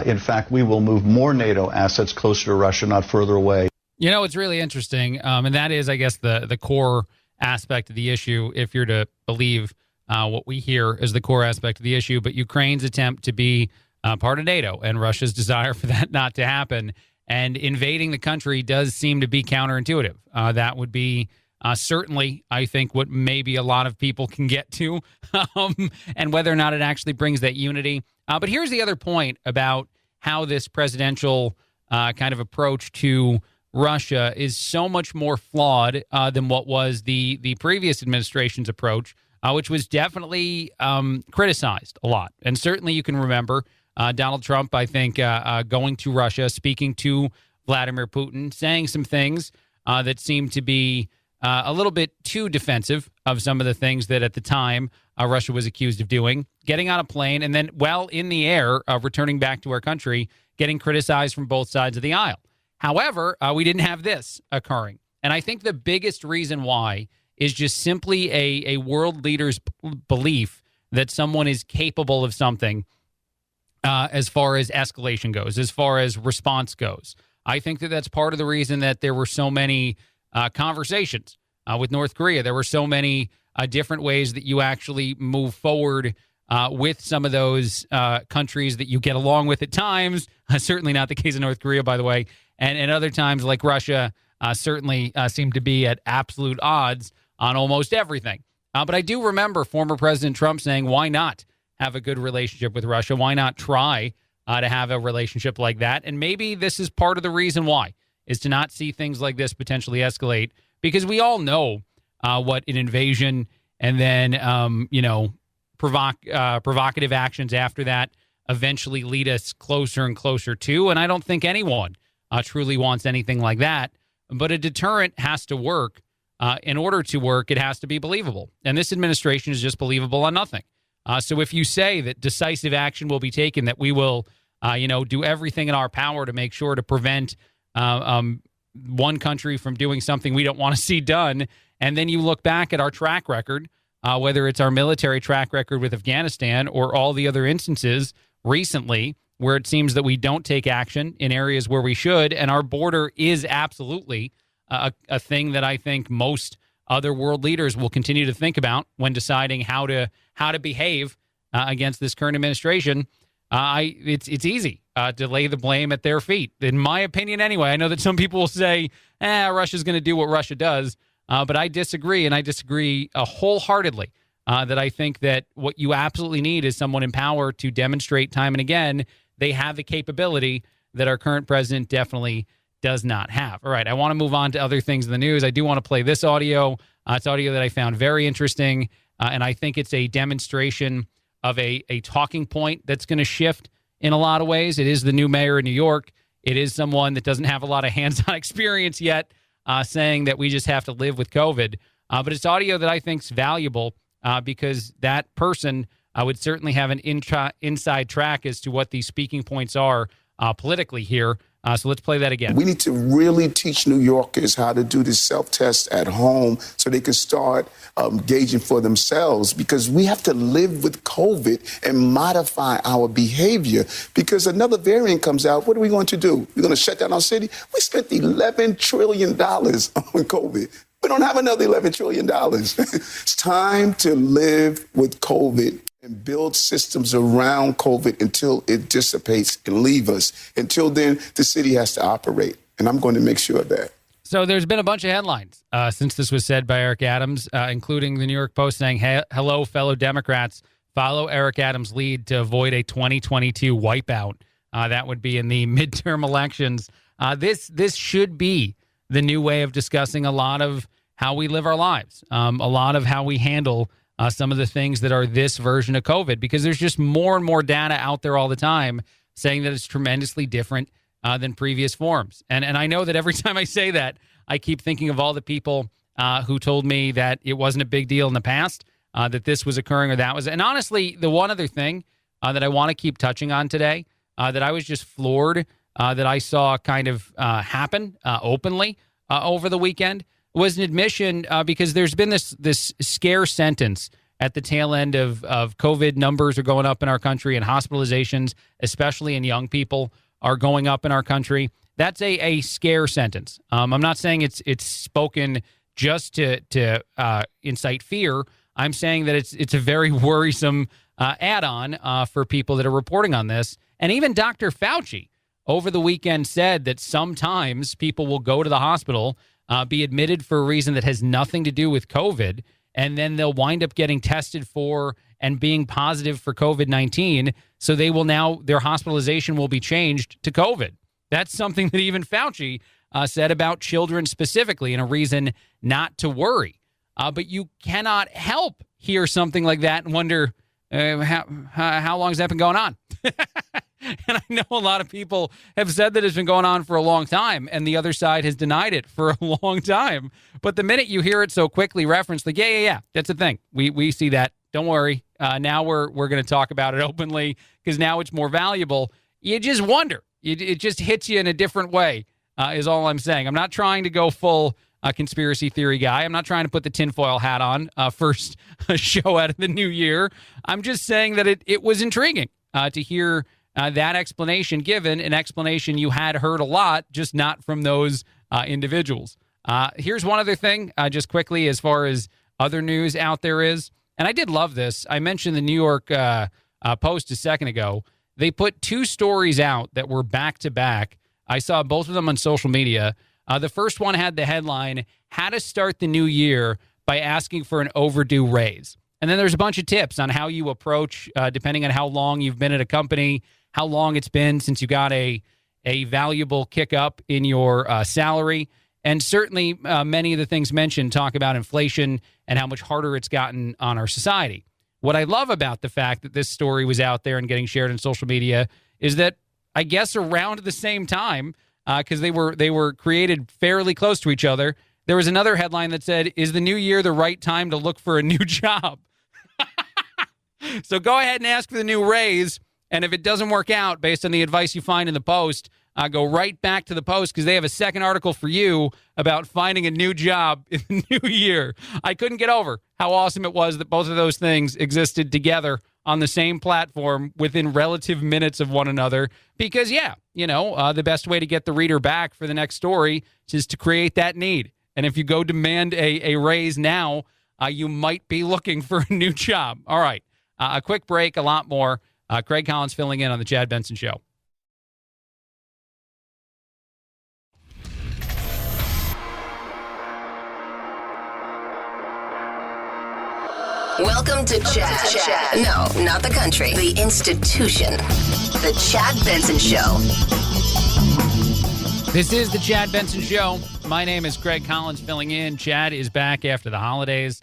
in fact, we will move more NATO assets closer to Russia, not further away. You know, it's really interesting, and that is, I guess, the core aspect of the issue, if you're to believe what we hear as the core aspect of the issue. But Ukraine's attempt to be part of NATO and Russia's desire for that not to happen, and invading the country does seem to be counterintuitive. That would be certainly, I think, what maybe a lot of people can get to, and whether or not it actually brings that unity. But here's the other point about how this presidential kind of approach to Russia is so much more flawed than what was the previous administration's approach, which was definitely criticized a lot. And certainly you can remember Donald Trump, I think, going to Russia, speaking to Vladimir Putin, saying some things that seemed to be a little bit too defensive of some of the things that at the time Russia was accused of doing, getting on a plane, and then while in the air, returning back to our country, getting criticized from both sides of the aisle. However, we didn't have this occurring. And I think the biggest reason why is just simply a world leader's belief that someone is capable of something as far as escalation goes, as far as response goes. I think that that's part of the reason that there were so many conversations with North Korea. There were so many different ways that you actually move forward with some of those countries that you get along with at times. Certainly not the case in North Korea, by the way. And other times, like Russia, certainly seem to be at absolute odds on almost everything. But I do remember former President Trump saying, why not have a good relationship with Russia? Why not try to have a relationship like that? And maybe this is part of the reason why, is to not see things like this potentially escalate, because we all know what an invasion and then, provocative actions after that eventually lead us closer and closer to. And I don't think anyone truly wants anything like that. But a deterrent has to work. In order to work, it has to be believable. And this administration is just believable on nothing. So if you say that decisive action will be taken, that we will, do everything in our power to make sure to prevent one country from doing something we don't want to see done, and then you look back at our track record, whether it's our military track record with Afghanistan or all the other instances recently where it seems that we don't take action in areas where we should, and our border is absolutely a thing that I think most other world leaders will continue to think about when deciding how to behave against this current administration. It's easy to lay the blame at their feet, in my opinion. Anyway, I know that some people will say, Russia's going to do what Russia does, but I disagree, and I disagree wholeheartedly. That I think that what you absolutely need is someone in power to demonstrate time and again they have the capability that our current president definitely does not have. All right, I want to move on to other things in the news. I do want to play this audio. It's audio that I found very interesting, and I think it's a demonstration of a talking point that's going to shift in a lot of ways. It is the new mayor of New York. It is someone that doesn't have a lot of hands-on experience yet, saying that we just have to live with COVID. But it's audio that I think is valuable because that person would certainly have an inside track as to what these speaking points are politically here. So let's play that again. We need to really teach New Yorkers how to do this self-test at home so they can start gauging for themselves, because we have to live with COVID and modify our behavior, because another variant comes out. What are we going to do? We're going to shut down our city? We spent $11 trillion on COVID. We don't have another $11 trillion. It's time to live with COVID and build systems around COVID until it dissipates and leave us. Until then, the city has to operate, and I'm going to make sure of that. So there's been a bunch of headlines since this was said by Eric Adams, including the New York Post saying, hello, fellow Democrats, follow Eric Adams' lead to avoid a 2022 wipeout. That would be in the midterm elections. This should be the new way of discussing a lot of how we live our lives, a lot of how we handle some of the things that are this version of COVID, because there's just more and more data out there all the time saying that it's tremendously different than previous forms. And I know that every time I say that, I keep thinking of all the people who told me that it wasn't a big deal in the past, that this was occurring or that was. And honestly, the one other thing that I want to keep touching on today, that I was just floored that I saw kind of happen openly over the weekend, was an admission because there's been this scare sentence at the tail end of COVID. Numbers are going up in our country, and hospitalizations, especially in young people, are going up in our country. That's a scare sentence. I'm not saying it's spoken just to incite fear. I'm saying that it's a very worrisome add-on for people that are reporting on this. And even Dr. Fauci over the weekend said that sometimes people will go to the hospital, be admitted for a reason that has nothing to do with COVID, and then they'll wind up getting tested for and being positive for COVID-19. So they will now, their hospitalization will be changed to COVID. That's something that even Fauci said about children specifically, and a reason not to worry. But you cannot help hear something like that and wonder, how long has that been going on? And I know a lot of people have said that it's been going on for a long time, and the other side has denied it for a long time. But the minute you hear it so quickly referenced, like, yeah, that's a thing. We see that. Don't worry. Now we're going to talk about it openly because now it's more valuable. You just wonder. It just hits you in a different way, is all I'm saying. I'm not trying to go full conspiracy theory guy. I'm not trying to put the tinfoil hat on first show out of the new year. I'm just saying that it was intriguing to hear that explanation given, an explanation you had heard a lot, just not from those individuals. Here's one other thing, just quickly, as far as other news out there is, and I did love this. I mentioned the New York Post a second ago. They put 2 stories out that were back-to-back. I saw both of them on social media. The first one had the headline, "How to Start the New Year by Asking for an Overdue Raise." And then there's a bunch of tips on how you approach, depending on how long you've been at a company, how long it's been since you got a valuable kick up in your salary. And certainly many of the things mentioned talk about inflation and how much harder it's gotten on our society. What I love about the fact that this story was out there and getting shared on social media is that I guess around the same time, because they were created fairly close to each other, there was another headline that said, "Is the new year the right time to look for a new job?" So go ahead and ask for the new raise. And if it doesn't work out based on the advice you find in the Post, go right back to the Post because they have a second article for you about finding a new job in the new year. I couldn't get over how awesome it was that both of those things existed together on the same platform within relative minutes of one another. Because, the best way to get the reader back for the next story is to create that need. And if you go demand a raise now, you might be looking for a new job. All right, a quick break, a lot more. Craig Collins filling in on the Chad Benson Show. Welcome to Chad. No, not the country. The institution. The Chad Benson Show. This is the Chad Benson Show. My name is Craig Collins filling in. Chad is back after the holidays.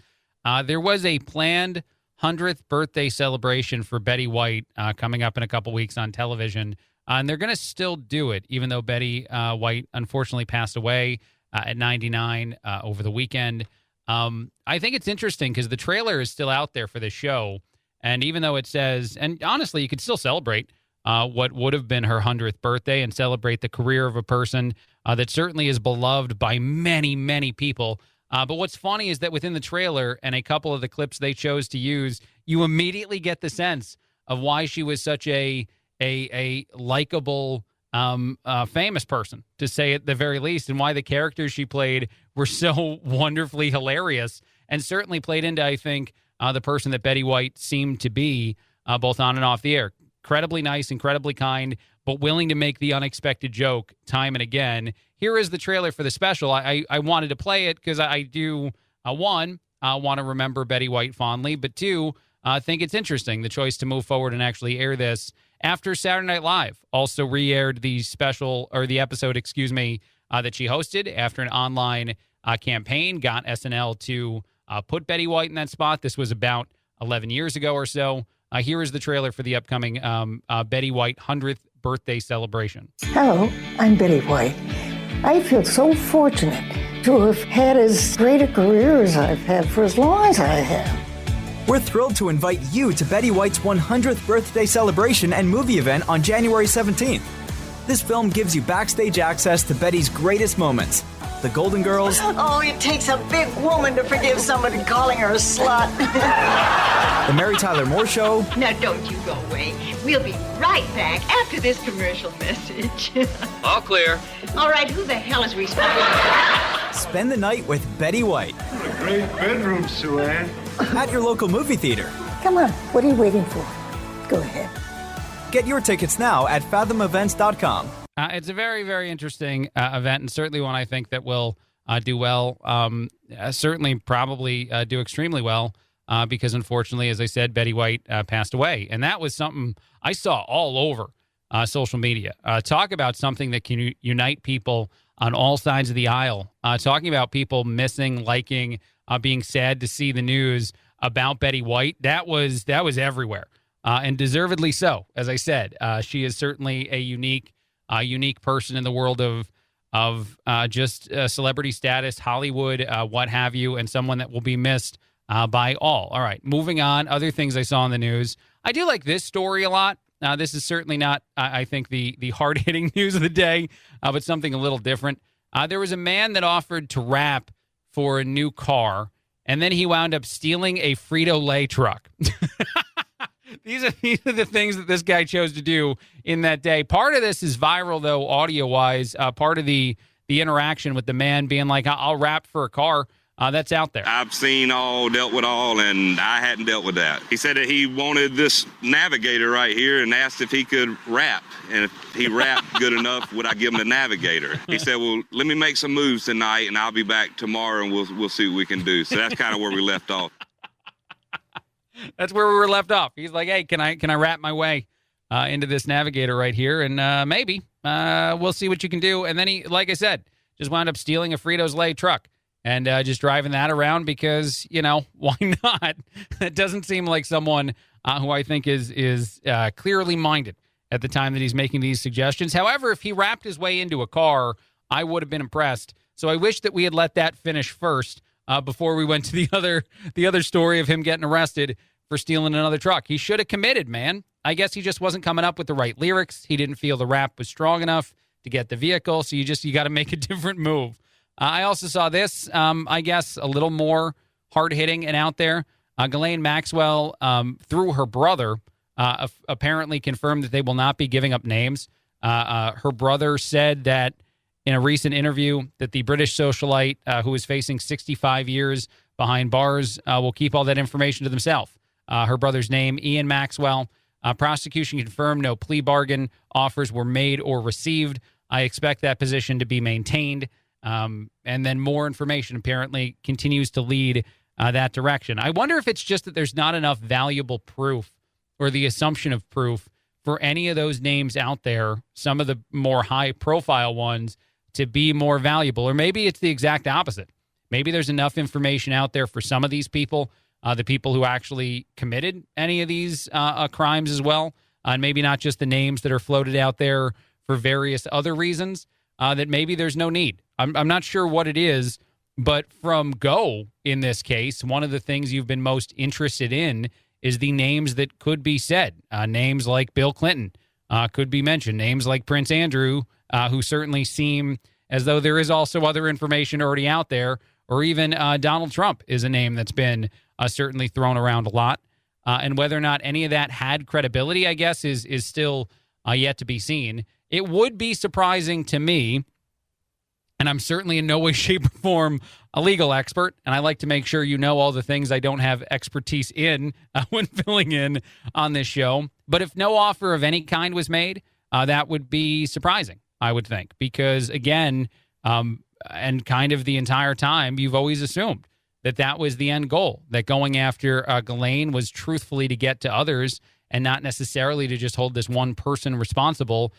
There was a planned 100th birthday celebration for Betty White coming up in a couple weeks on television. And they're going to still do it, even though Betty White unfortunately passed away at 99 over the weekend. I think it's interesting because the trailer is still out there for the show. And even though it says, and honestly, you could still celebrate what would have been her 100th birthday and celebrate the career of a person that certainly is beloved by many, many people. But what's funny is that within the trailer and a couple of the clips they chose to use, you immediately get the sense of why she was such a likable, famous person, to say at the very least, and why the characters she played were so wonderfully hilarious and certainly played into, I think, the person that Betty White seemed to be, both on and off the air. Incredibly nice, incredibly kind, but willing to make the unexpected joke time and again. Here is the trailer for the special. I wanted to play it because I do, one, want to remember Betty White fondly, but two, I think it's interesting, the choice to move forward and actually air this after Saturday Night Live also re-aired the special, or the episode, that she hosted after an online campaign got SNL to put Betty White in that spot. This was about 11 years ago or so. Here is the trailer for the upcoming Betty White 100th birthday celebration. Hello, I'm Betty White. I feel so fortunate to have had as great a career as I've had for as long as I have. We're thrilled to invite you to Betty White's 100th birthday celebration and movie event on January 17th. This film gives you backstage access to Betty's greatest moments. The Golden Girls. Oh, it takes a big woman to forgive somebody calling her a slut. The Mary Tyler Moore Show. Now don't you go away. We'll be right back after this commercial message. All clear. All right, who the hell is responsible? Spend the night with Betty White. What a great bedroom, Sue Ann. At your local movie theater. Come on, what are you waiting for? Go ahead. Get your tickets now at fathomevents.com. It's a very, very interesting event, and certainly one I think that will do well. Certainly, probably do extremely well because, unfortunately, as I said, Betty White passed away. And that was something I saw all over social media. Talk about something that can unite people on all sides of the aisle. Talking about people missing, liking, being sad to see the news about Betty White. That was everywhere, and deservedly so. As I said, she is certainly a unique person in the world of just celebrity status, Hollywood, what have you, and someone that will be missed by all. All right, moving on. Other things I saw in the news. I do like this story a lot. This is certainly not, I think, the hard-hitting news of the day, but something a little different. There was a man that offered to rap for a new car, and then he wound up stealing a Frito-Lay truck. These are the things that this guy chose to do in that day. Part of this is viral, though, audio-wise. Part of the interaction with the man being like, I'll rap for a car. That's out there. I've seen all, dealt with all, and I hadn't dealt with that. He said that he wanted this Navigator right here and asked if he could rap. And if he rapped good enough, would I give him the Navigator? He said, well, let me make some moves tonight, and I'll be back tomorrow, and we'll see what we can do. So that's kind of where we left off. That's where we were left off. He's like, hey, can I rap my way into this Navigator right here? And maybe we'll see what you can do. And then he, like I said, just wound up stealing a Frito-Lay truck. And just driving that around because, why not? It doesn't seem like someone who I think is clearly minded at the time that he's making these suggestions. However, if he rapped his way into a car, I would have been impressed. So I wish that we had let that finish first before we went to the other story of him getting arrested for stealing another truck. He should have committed, man. I guess he just wasn't coming up with the right lyrics. He didn't feel the rap was strong enough to get the vehicle. So you got to make a different move. I also saw this, I guess, a little more hard-hitting and out there. Ghislaine Maxwell, through her brother, apparently confirmed that they will not be giving up names. Her brother said that in a recent interview that the British socialite, who is facing 65 years behind bars, will keep all that information to themselves. Her brother's name, Ian Maxwell. Prosecution confirmed no plea bargain offers were made or received. I expect that position to be maintained. And then more information apparently continues to lead that direction. I wonder if it's just that there's not enough valuable proof or the assumption of proof for any of those names out there, some of the more high-profile ones, to be more valuable. Or maybe it's the exact opposite. Maybe there's enough information out there for some of these people, the people who actually committed any of these crimes as well, and maybe not just the names that are floated out there for various other reasons, that maybe there's no need. I'm not sure what it is, but from Go, in this case, one of the things you've been most interested in is the names that could be said. Names like Bill Clinton could be mentioned. Names like Prince Andrew, who certainly seem as though there is also other information already out there, or even Donald Trump is a name that's been certainly thrown around a lot. And whether or not any of that had credibility, I guess, is still yet to be seen. It would be surprising to me, and I'm certainly in no way, shape, or form a legal expert, and I like to make sure you know all the things I don't have expertise in when filling in on this show. But if no offer of any kind was made, that would be surprising, I would think, because, again, and kind of the entire time, you've always assumed that was the end goal, that going after Ghislaine was truthfully to get to others and not necessarily to just hold this one person responsible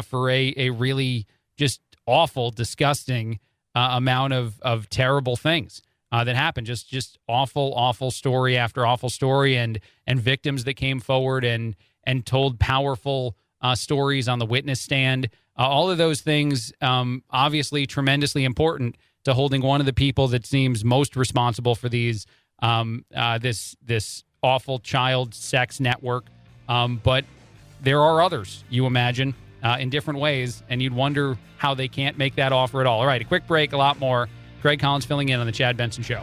for a really just awful, disgusting amount of terrible things that happened. Just awful story after awful story, and victims that came forward and told powerful stories on the witness stand. All of those things, obviously tremendously important to holding one of the people that seems most responsible for these this awful child sex network. But there are others, you imagine, in different ways, and you'd wonder how they can't make that offer at all. All right, a quick break, a lot more. Craig Collins filling in on the Chad Benson Show.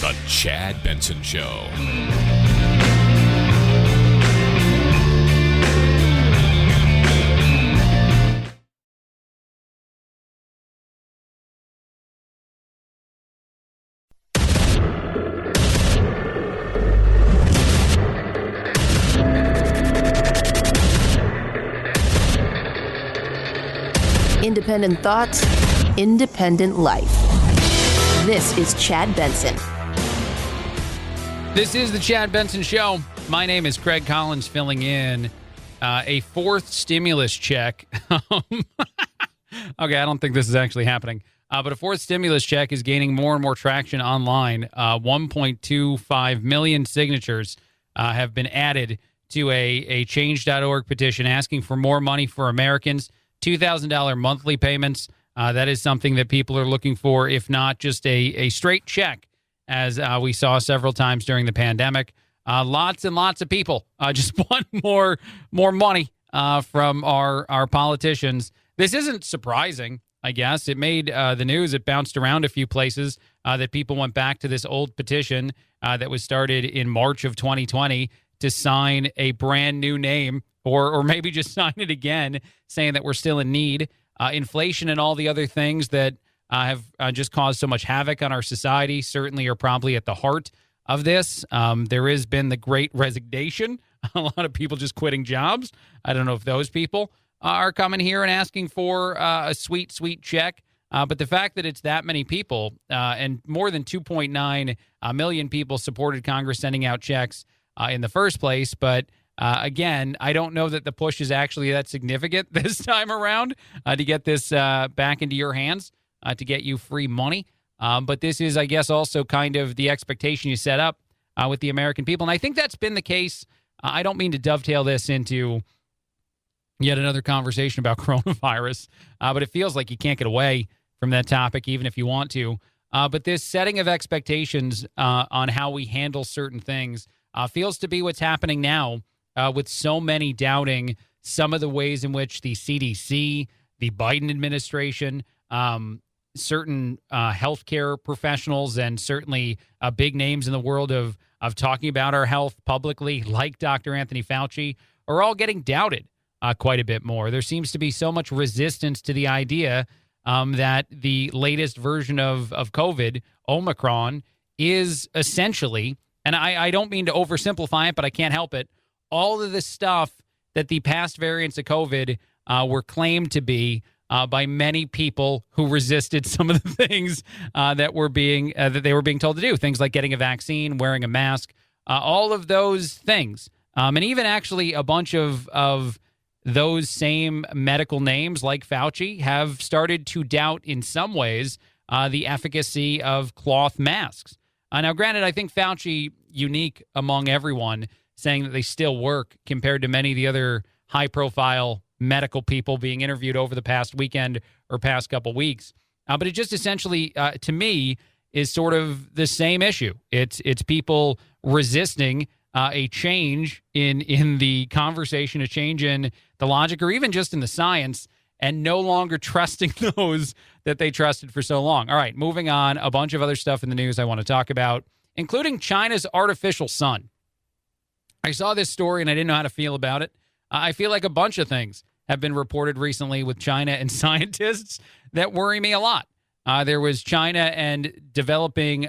The Chad Benson Show. Independent thoughts, independent life. This is Chad Benson. This is the Chad Benson Show. My name is Craig Collins, filling in a fourth stimulus check. Okay, I don't think this is actually happening. But a fourth stimulus check is gaining more and more traction online. 1.25 million signatures have been added to a change.org petition asking for more money for Americans, $2,000 monthly payments. That is something that people are looking for, if not just a straight check, as we saw several times during the pandemic. Lots and lots of people just want more money from our politicians. This isn't surprising, I guess. It made the news. It bounced around a few places that people went back to this old petition that was started in March of 2020 to sign a brand new name, or maybe just sign it again, saying that we're still in need. Inflation and all the other things that have just caused so much havoc on our society certainly are probably at the heart of this. There has been the Great Resignation. A lot of people just quitting jobs. I don't know if those people are coming here and asking for a sweet, sweet check. But the fact that it's that many people and more than 2.9 million people supported Congress sending out checks in the first place. But again, I don't know that the push is actually that significant this time around to get this back into your hands, to get you free money. But this is, I guess, also kind of the expectation you set up with the American people. And I think that's been the case. I don't mean to dovetail this into yet another conversation about coronavirus, but it feels like you can't get away from that topic, even if you want to. But this setting of expectations on how we handle certain things feels to be what's happening now with so many doubting some of the ways in which the CDC, the Biden administration, certain healthcare professionals, and certainly big names in the world of talking about our health publicly, like Dr. Anthony Fauci, are all getting doubted quite a bit more. There seems to be so much resistance to the idea that the latest version of COVID, Omicron, is essentially, and I don't mean to oversimplify it, but I can't help it, all of the stuff that the past variants of COVID were claimed to be by many people who resisted some of the things that they were being told to do. Things like getting a vaccine, wearing a mask, all of those things. And even actually a bunch of those same medical names like Fauci have started to doubt in some ways the efficacy of cloth masks. Now, granted, I think Fauci, unique among everyone, saying that they still work compared to many of the other high-profile medical people being interviewed over the past weekend or past couple weeks. But it just essentially, to me, is sort of the same issue. It's people resisting a change in the conversation, a change in the logic, or even just in the science, and no longer trusting those that they trusted for so long. All right, moving on. A bunch of other stuff in the news I want to talk about, including China's artificial sun. I saw this story and I didn't know how to feel about it. I feel like a bunch of things have been reported recently with China and scientists that worry me a lot. There was China and developing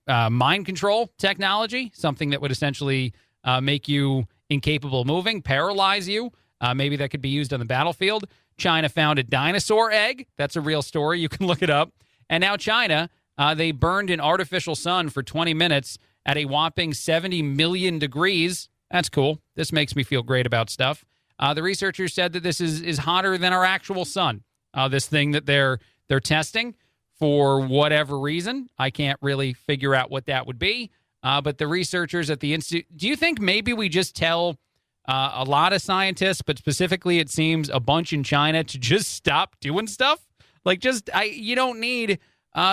mind control technology, something that would essentially make you incapable of moving, paralyze you. Maybe that could be used on the battlefield. China found a dinosaur egg. That's a real story. You can look it up. And now China, they burned an artificial sun for 20 minutes at a whopping 70 million degrees. That's cool. This makes me feel great about stuff. The researchers said that this is hotter than our actual sun. This thing that they're testing for whatever reason. I can't really figure out what that would be. But the researchers at the institute, do you think maybe we just tell a lot of scientists, but specifically it seems a bunch in China, to just stop doing stuff? Like, you don't need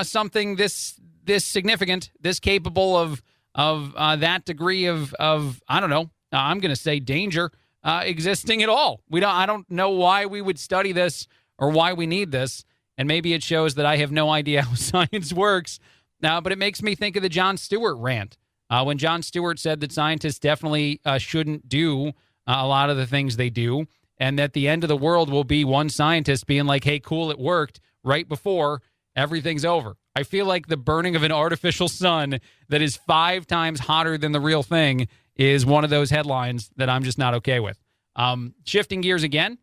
something this significant, this capable of that degree of I don't know, I'm going to say danger existing at all. I don't know why we would study this or why we need this. And maybe it shows that I have no idea how science works. But it makes me think of the Jon Stewart rant. When Jon Stewart said that scientists definitely shouldn't do a lot of the things they do, and that the end of the world will be one scientist being like, hey, cool, it worked, right before everything's over. I feel like the burning of an artificial sun that is 5 times hotter than the real thing is one of those headlines that I'm just not okay with. Shifting gears again,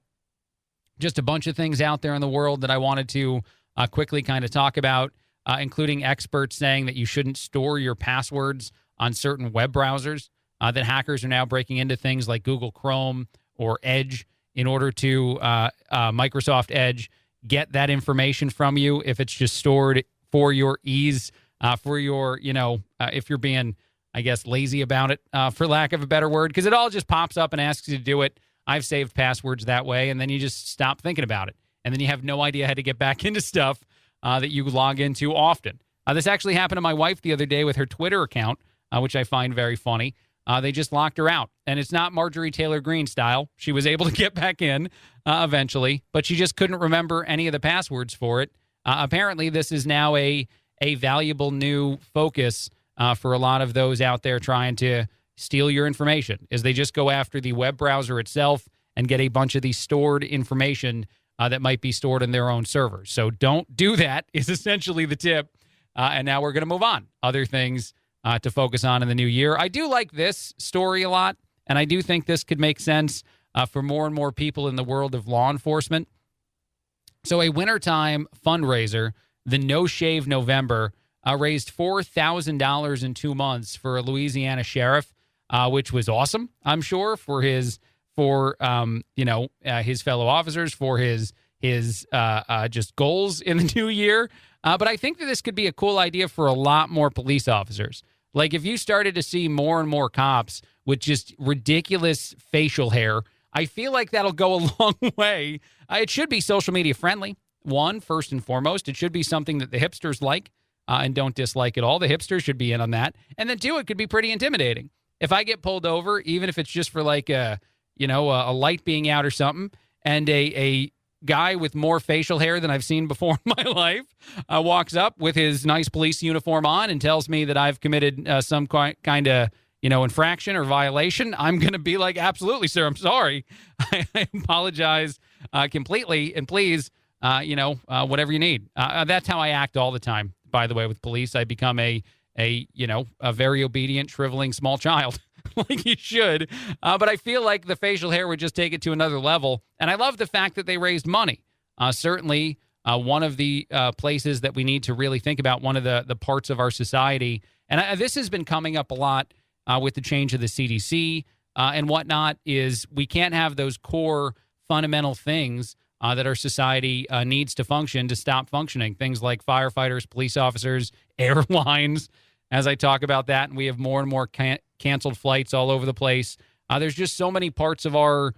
Just a bunch of things out there in the world that I wanted to quickly kind of talk about, including experts saying that you shouldn't store your passwords on certain web browsers, that hackers are now breaking into things like Google Chrome or Edge in order to Microsoft Edge get that information from you if it's just stored for your ease, for your, if you're being, I guess, lazy about it, for lack of a better word, because it all just pops up and asks you to do it. I've saved passwords that way, and then you just stop thinking about it. And then you have no idea how to get back into stuff that you log into often. This actually happened to my wife the other day with her Twitter account, which I find very funny. They just locked her out. And it's not Marjorie Taylor Greene style. She was able to get back in eventually, but she just couldn't remember any of the passwords for it. Apparently, this is now a valuable new focus for a lot of those out there trying to steal your information, is they just go after the web browser itself and get a bunch of the stored information that might be stored in their own servers. So don't do that is essentially the tip. And now we're going to move on. Other things to focus on in the new year. I do like this story a lot, and I do think this could make sense for more and more people in the world of law enforcement. So a wintertime fundraiser, the No Shave November, raised $4,000 in 2 months for a Louisiana sheriff, which was awesome, I'm sure, for his fellow officers, for his just goals in the new year. But I think that this could be a cool idea for a lot more police officers. Like if you started to see more and more cops with just ridiculous facial hair, I feel like that'll go a long way. It should be social media friendly. First and foremost, it should be something that the hipsters like and don't dislike at all. The hipsters should be in on that. And then two, it could be pretty intimidating. If I get pulled over, even if it's just for like a light being out or something, and a guy with more facial hair than I've seen before in my life walks up with his nice police uniform on and tells me that I've committed some kind of infraction or violation, I'm going to be like, absolutely, sir, I'm sorry. I apologize completely, and please, whatever you need. That's how I act all the time, by the way, with police. I become a very obedient, shriveling small child. Like you should. But I feel like the facial hair would just take it to another level. And I love the fact that they raised money. Certainly, one of the places that we need to really think about, one of the parts of our society, and this has been coming up a lot with the change of the CDC and whatnot, is we can't have those core fundamental things that our society needs to function to stop functioning. Things like firefighters, police officers, airlines, as I talk about that, and we have more and more canceled flights all over the place. There's just so many parts of our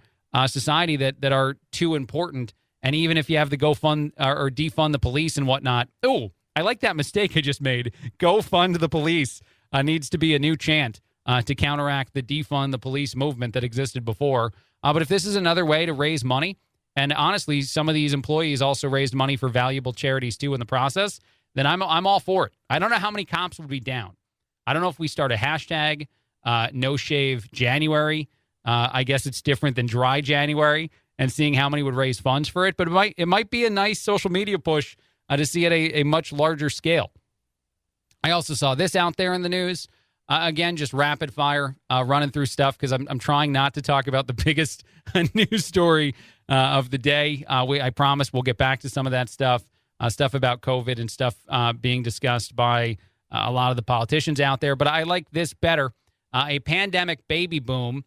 society that are too important. And even if you have to go fund or defund the police and whatnot, I like that mistake I just made. Go fund the police needs to be a new chant to counteract the defund the police movement that existed before. But if this is another way to raise money, and honestly, some of these employees also raised money for valuable charities too in the process, then I'm all for it. I don't know how many cops would be down. I don't know if we start a hashtag, No Shave January. I guess it's different than Dry January, and seeing how many would raise funds for it. But it might be a nice social media push to see at a much larger scale. I also saw this out there in the news. Again, just rapid fire, running through stuff because I'm trying not to talk about the biggest news story of the day. I promise we'll get back to some of that stuff. Stuff about COVID and stuff being discussed by a lot of the politicians out there. But I like this better. A pandemic baby boom.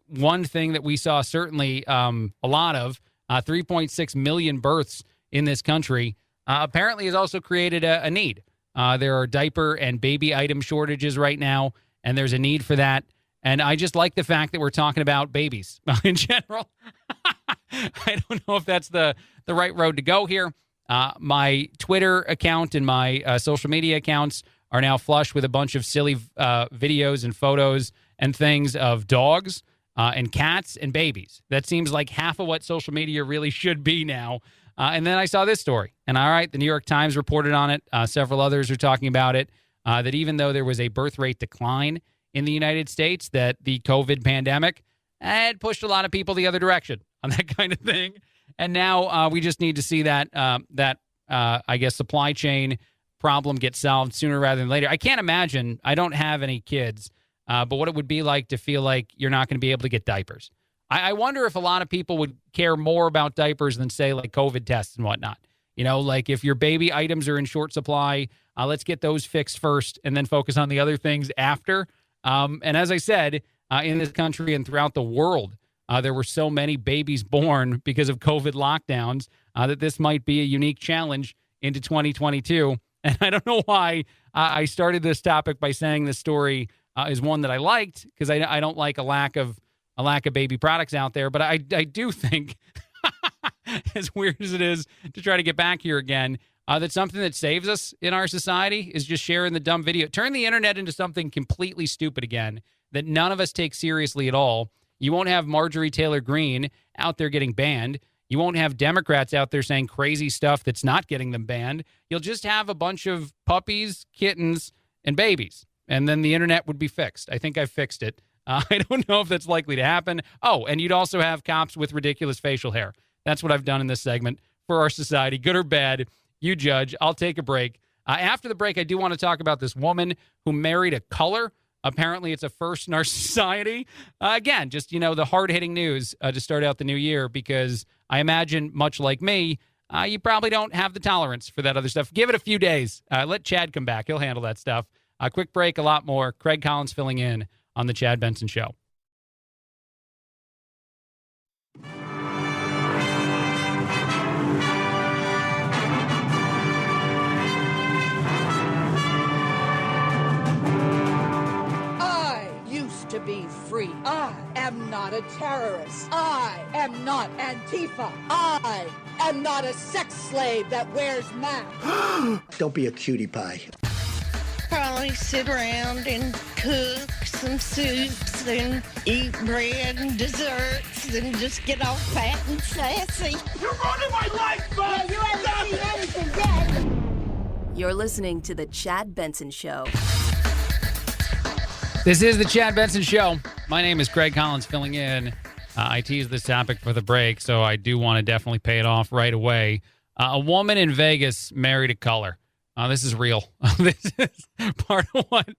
One thing that we saw certainly a lot of, 3.6 million births in this country, apparently has also created a need. There are diaper and baby item shortages right now, and there's a need for that. And I just like the fact that we're talking about babies in general. I don't know if that's the right road to go here. My Twitter account and my social media accounts are now flush with a bunch of silly videos and photos and things of dogs and cats and babies. That seems like half of what social media really should be now. And then I saw this story. And all right, the New York Times reported on it. Several others are talking about it, that even though there was a birth rate decline in the United States, that the COVID pandemic had pushed a lot of people the other direction on that kind of thing. And now we just need to see that, I guess, supply chain problem get solved sooner rather than later. I can't imagine, I don't have any kids, but what it would be like to feel like you're not going to be able to get diapers. I wonder if a lot of people would care more about diapers than, say, like COVID tests and whatnot. You know, like if your baby items are in short supply, let's get those fixed first and then focus on the other things after. And as I said, in this country and throughout the world, there were so many babies born because of COVID lockdowns that this might be a unique challenge into 2022. And I don't know why I started this topic by saying this story is one that I liked, because I don't like a lack of baby products out there. But I do think, as weird as it is to try to get back here again, that something that saves us in our society is just sharing the dumb video. Turn the internet into something completely stupid again that none of us take seriously at all. You won't have Marjorie Taylor Greene out there getting banned. You won't have Democrats out there saying crazy stuff that's not getting them banned. You'll just have a bunch of puppies, kittens, and babies, and then the internet would be fixed. I think I've fixed it. I don't know if that's likely to happen. Oh, and you'd also have cops with ridiculous facial hair. That's what I've done in this segment for our society. Good or bad, you judge. I'll take a break. After the break, I do want to talk about this woman who married a color. Apparently, it's a first in our society. Again, just, the hard-hitting news to start out the new year, because I imagine, much like me, you probably don't have the tolerance for that other stuff. Give it a few days. Let Chad come back. He'll handle that stuff. A quick break, a lot more. Craig Collins filling in on The Chad Benson Show. To be free. I am not a terrorist. I am not Antifa. I am not a sex slave that wears masks. Don't be a cutie pie. Probably sit around and cook some soups and eat bread and desserts and just get all fat and sassy. You're ruining my life, man! Yeah, you haven't seen anything yet. You're listening to The Chad Benson Show. This is The Chad Benson Show. My name is Craig Collins filling in. I teased this topic for the break, so I do want to definitely pay it off right away. A woman in Vegas married a color. This is real. This is part of what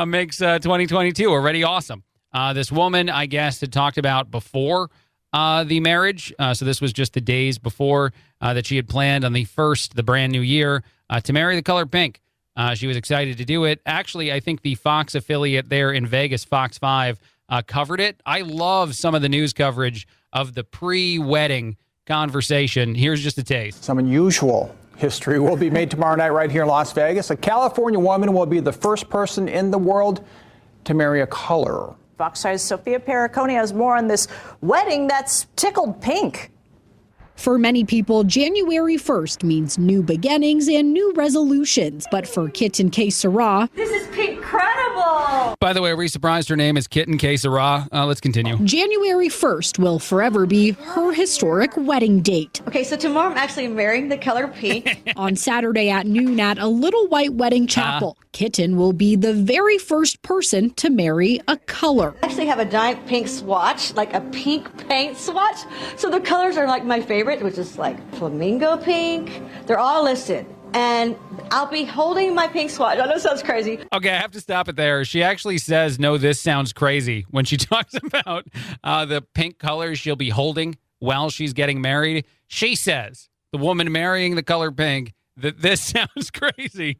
makes 2022 already awesome. This woman, I guess, had talked about before the marriage. So this was just the days before that she had planned on the brand new year, to marry the color pink. She was excited to do it. Actually, I think the Fox affiliate there in Vegas, Fox 5, covered it. I love some of the news coverage of the pre-wedding conversation. Here's just a taste. Some unusual history will be made tomorrow night right here in Las Vegas. A California woman will be the first person in the world to marry a color. Fox 5's Sophia Pericone has more on this wedding that's tickled pink. For many people, January 1st means new beginnings and new resolutions. But for Kitten K. Sarah, this is incredible. By the way, are we surprised her name is Kitten K. Sarah? Let's continue. January 1st will forever be her historic wedding date. Okay, so tomorrow I'm actually marrying the color pink. On Saturday at noon at a Little White Wedding Chapel, Kitten will be the very first person to marry a color. I actually have a giant pink swatch, like a pink paint swatch. So the colors are like my favorite, which is like flamingo pink. They're all listed. And I'll be holding my pink swatch. I know it sounds crazy. Okay, I have to stop it there. She actually says, no, this sounds crazy, when she talks about the pink colors she'll be holding while she's getting married. She says, the woman marrying the color pink, that this sounds crazy.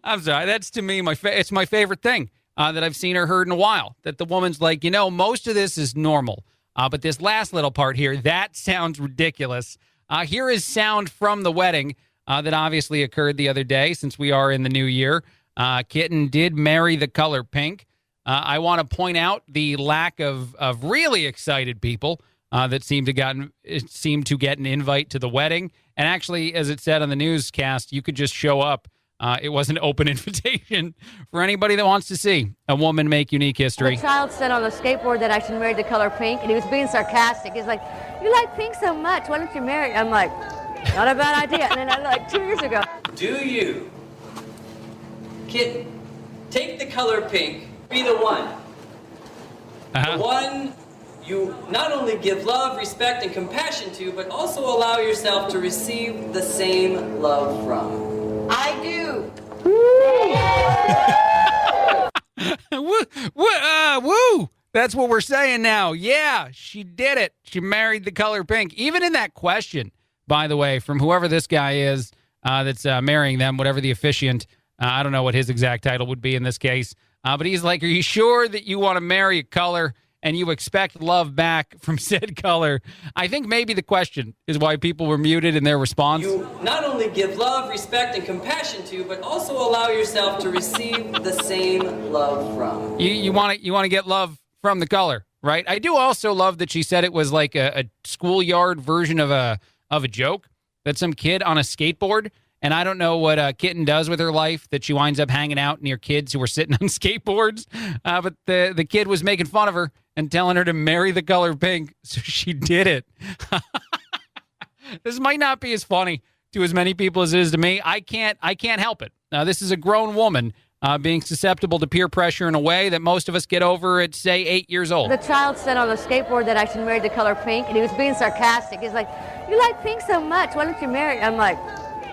I'm sorry. That's, to me, it's my favorite thing that I've seen or heard in a while. That the woman's like, most of this is normal. But this last little part here, that sounds ridiculous. Here is sound from the wedding that obviously occurred the other day, since we are in the new year. Kitten did marry the color pink. I want to point out the lack of really excited people that seemed to get an invite to the wedding. And actually, as it said on the newscast, you could just show up. It was an open invitation for anybody that wants to see a woman make unique history. The child said on a skateboard that I should marry the color pink, and he was being sarcastic. He's like, you like pink so much, why don't you marry? I'm like, not a bad idea. And then like 2 years ago. Do you, Kitten, take the color pink, be the one. The one you not only give love, respect, and compassion to, but also allow yourself to receive the same love from. I do. Woo! That's what we're saying now. Yeah, she did it. She married the color pink. Even in that question, by the way, from whoever this guy is that's marrying them, whatever the officiant, I don't know what his exact title would be in this case, but he's like, are you sure that you want to marry a color and you expect love back from said color? I think maybe the question is why people were muted in their response. You not only give love, respect, and compassion to, but also allow yourself to receive the same love from. You want to get love from the color, right? I do also love that she said it was like a schoolyard version of a joke, that some kid on a skateboard, and I don't know what Kitten does with her life, that she winds up hanging out near kids who were sitting on skateboards, but the kid was making fun of her and telling her to marry the color pink, so she did it. This might not be as funny to as many people as it is to me. I can't help it. This is a grown woman being susceptible to peer pressure in a way that most of us get over at, say, 8 years old. The child said on the skateboard that I should marry the color pink, and he was being sarcastic. He's like, you like pink so much, why don't you marry? I'm like,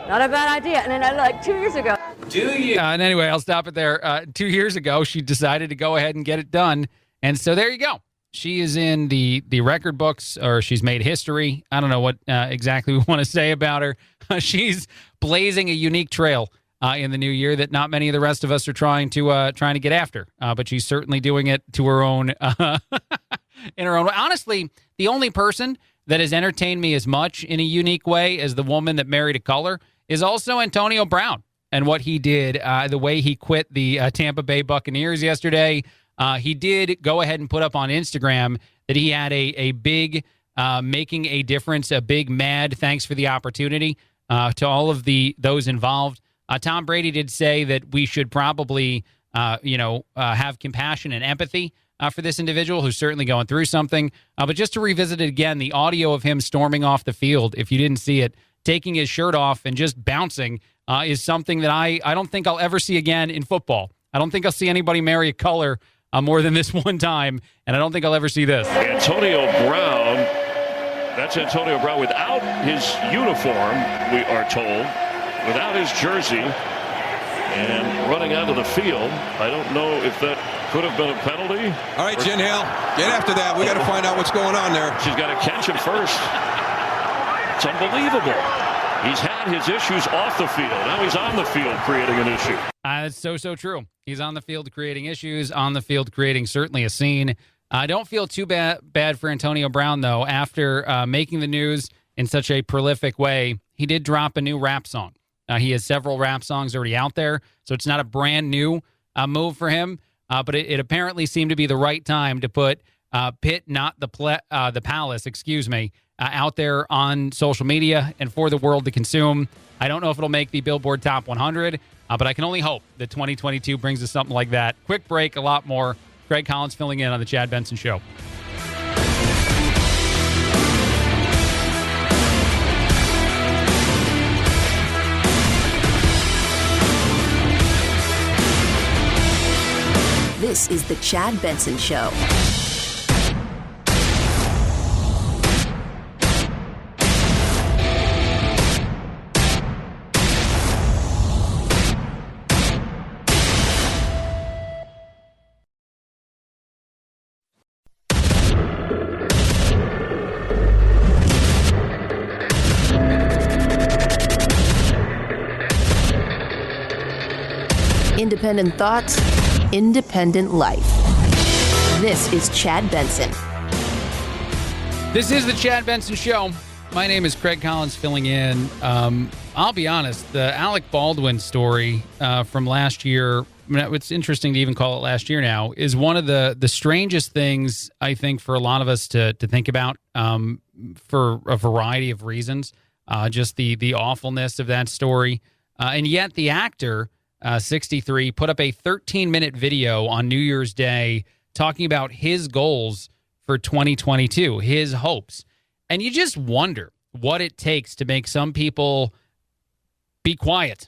not a bad idea. And then like 2 years ago. Do you? And anyway, I'll stop it there. 2 years ago, she decided to go ahead and get it done. And so there you go. She is in the record books, or she's made history. I don't know what exactly we want to say about her. She's blazing a unique trail in the new year that not many of the rest of us are trying to get after. But she's certainly doing it to her own, in her own way. Honestly, the only person that has entertained me as much in a unique way as the woman that married a color is also Antonio Brown and what he did, the way he quit the Tampa Bay Buccaneers yesterday. He did go ahead and put up on Instagram that he had a big making a difference, a big mad thanks for the opportunity to all of those involved. Tom Brady did say that we should probably, have compassion and empathy for this individual who's certainly going through something. But just to revisit it again, the audio of him storming off the field, if you didn't see it, taking his shirt off and just bouncing is something that I don't think I'll ever see again in football. I don't think I'll see anybody marry a color more than this one time, and I don't think I'll ever see this. Antonio Brown, that's Antonio Brown without his uniform, we are told, without his jersey, and running out of the field. I don't know if that could have been a penalty. All right, Jen Hale, get after that. We got to find out what's going on there. She's got to catch him first. It's unbelievable. He's had his issues off the field. Now he's on the field creating an issue. That's so true. He's on the field creating issues, on the field creating certainly a scene. I don't feel too bad for Antonio Brown, though. After making the news in such a prolific way, he did drop a new rap song. He has several rap songs already out there, so it's not a brand new move for him. But it apparently seemed to be the right time to put Pitt, not the Palace, out there on social media and for the world to consume. I don't know if it'll make the Billboard Top 100, but I can only hope that 2022 brings us something like that. Quick break, a lot more. Craig Collins filling in on the Chad Benson Show. This is the Chad Benson Show. Independent thoughts, independent life. This is Chad Benson. This is the Chad Benson Show. My name is Craig Collins filling in. I'll be honest, the Alec Baldwin story from last year, it's interesting to even call it last year now, is one of the strangest things, I think, for a lot of us to think about for a variety of reasons. Just the awfulness of that story. And yet the actor, 63, put up a 13-minute video on New Year's Day talking about his goals for 2022, his hopes. And you just wonder what it takes to make some people be quiet,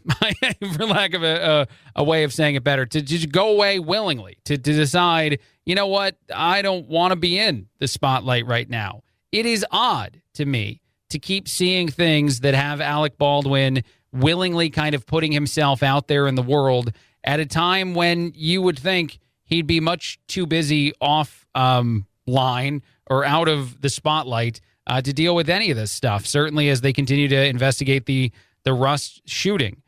for lack of a way of saying it better, to just go away willingly, to decide, you know what, I don't want to be in the spotlight right now. It is odd to me to keep seeing things that have Alec Baldwin willingly kind of putting himself out there in the world at a time when you would think he'd be much too busy off line or out of the spotlight to deal with any of this stuff, certainly as they continue to investigate the Rust shooting.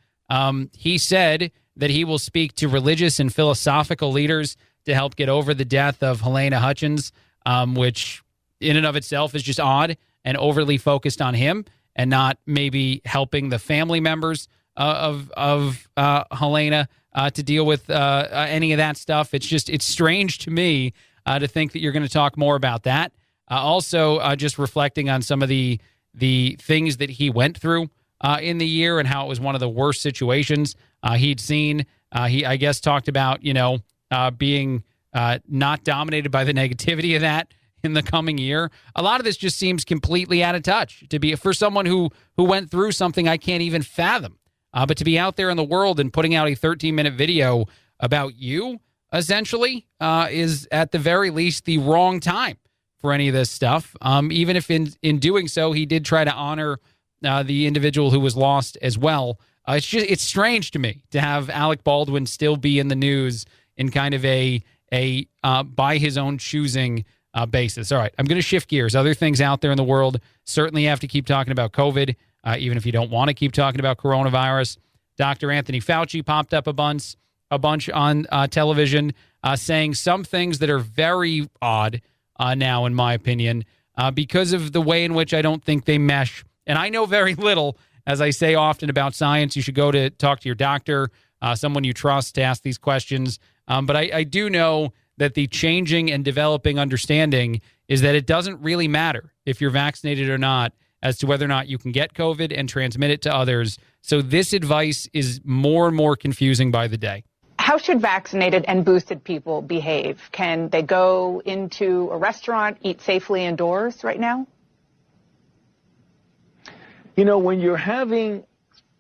He said that he will speak to religious and philosophical leaders to help get over the death of Helena Hutchins, which in and of itself is just odd and overly focused on him and not maybe helping the family members of Helena to deal with any of that stuff. It's strange to me to think that you're going to talk more about that. Also, just reflecting on some of the things that he went through in the year and how it was one of the worst situations he'd seen. He, I guess, talked about, being not dominated by the negativity of that in the coming year. A lot of this just seems completely out of touch for someone who went through something I can't even fathom. But to be out there in the world and putting out a 13-minute video about you, essentially, is at the very least the wrong time for any of this stuff. Even if in doing so, he did try to honor the individual who was lost as well. It's strange to me to have Alec Baldwin still be in the news in kind of a by his own choosing basis. All right, I'm going to shift gears. Other things out there in the world. Certainly have to keep talking about COVID, even if you don't want to keep talking about coronavirus. Dr. Anthony Fauci popped up a bunch on television saying some things that are very odd now, in my opinion, because of the way in which I don't think they mesh. And I know very little, as I say often, about science. You should go to talk to your doctor, someone you trust, to ask these questions. But I do know that the changing and developing understanding is that it doesn't really matter if you're vaccinated or not as to whether or not you can get COVID and transmit it to others. So this advice is more and more confusing by the day. How should vaccinated and boosted people behave? Can they go into a restaurant, eat safely indoors right now? When you're having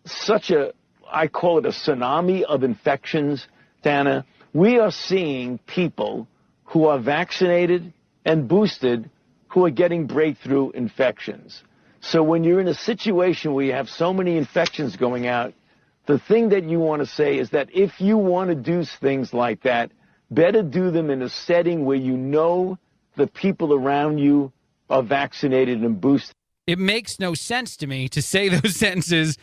such I call it a tsunami of infections, Dana, we are seeing people who are vaccinated and boosted who are getting breakthrough infections. So when you're in a situation where you have so many infections going out, the thing that you want to say is that if you want to do things like that, better do them in a setting where you know the people around you are vaccinated and boosted. It makes no sense to me to say those sentences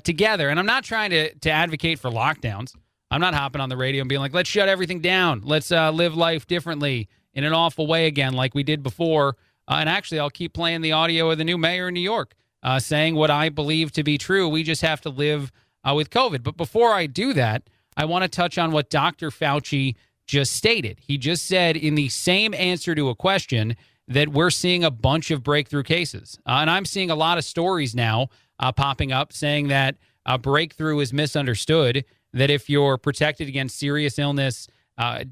together. And I'm not trying to advocate for lockdowns. I'm not hopping on the radio and being like, let's shut everything down. Let's live life differently in an awful way again like we did before. And actually, I'll keep playing the audio of the new mayor in New York saying what I believe to be true. We just have to live with COVID. But before I do that, I want to touch on what Dr. Fauci just stated. He just said in the same answer to a question that we're seeing a bunch of breakthrough cases. And I'm seeing a lot of stories now popping up saying that breakthrough is misunderstood, that if you're protected against serious illness,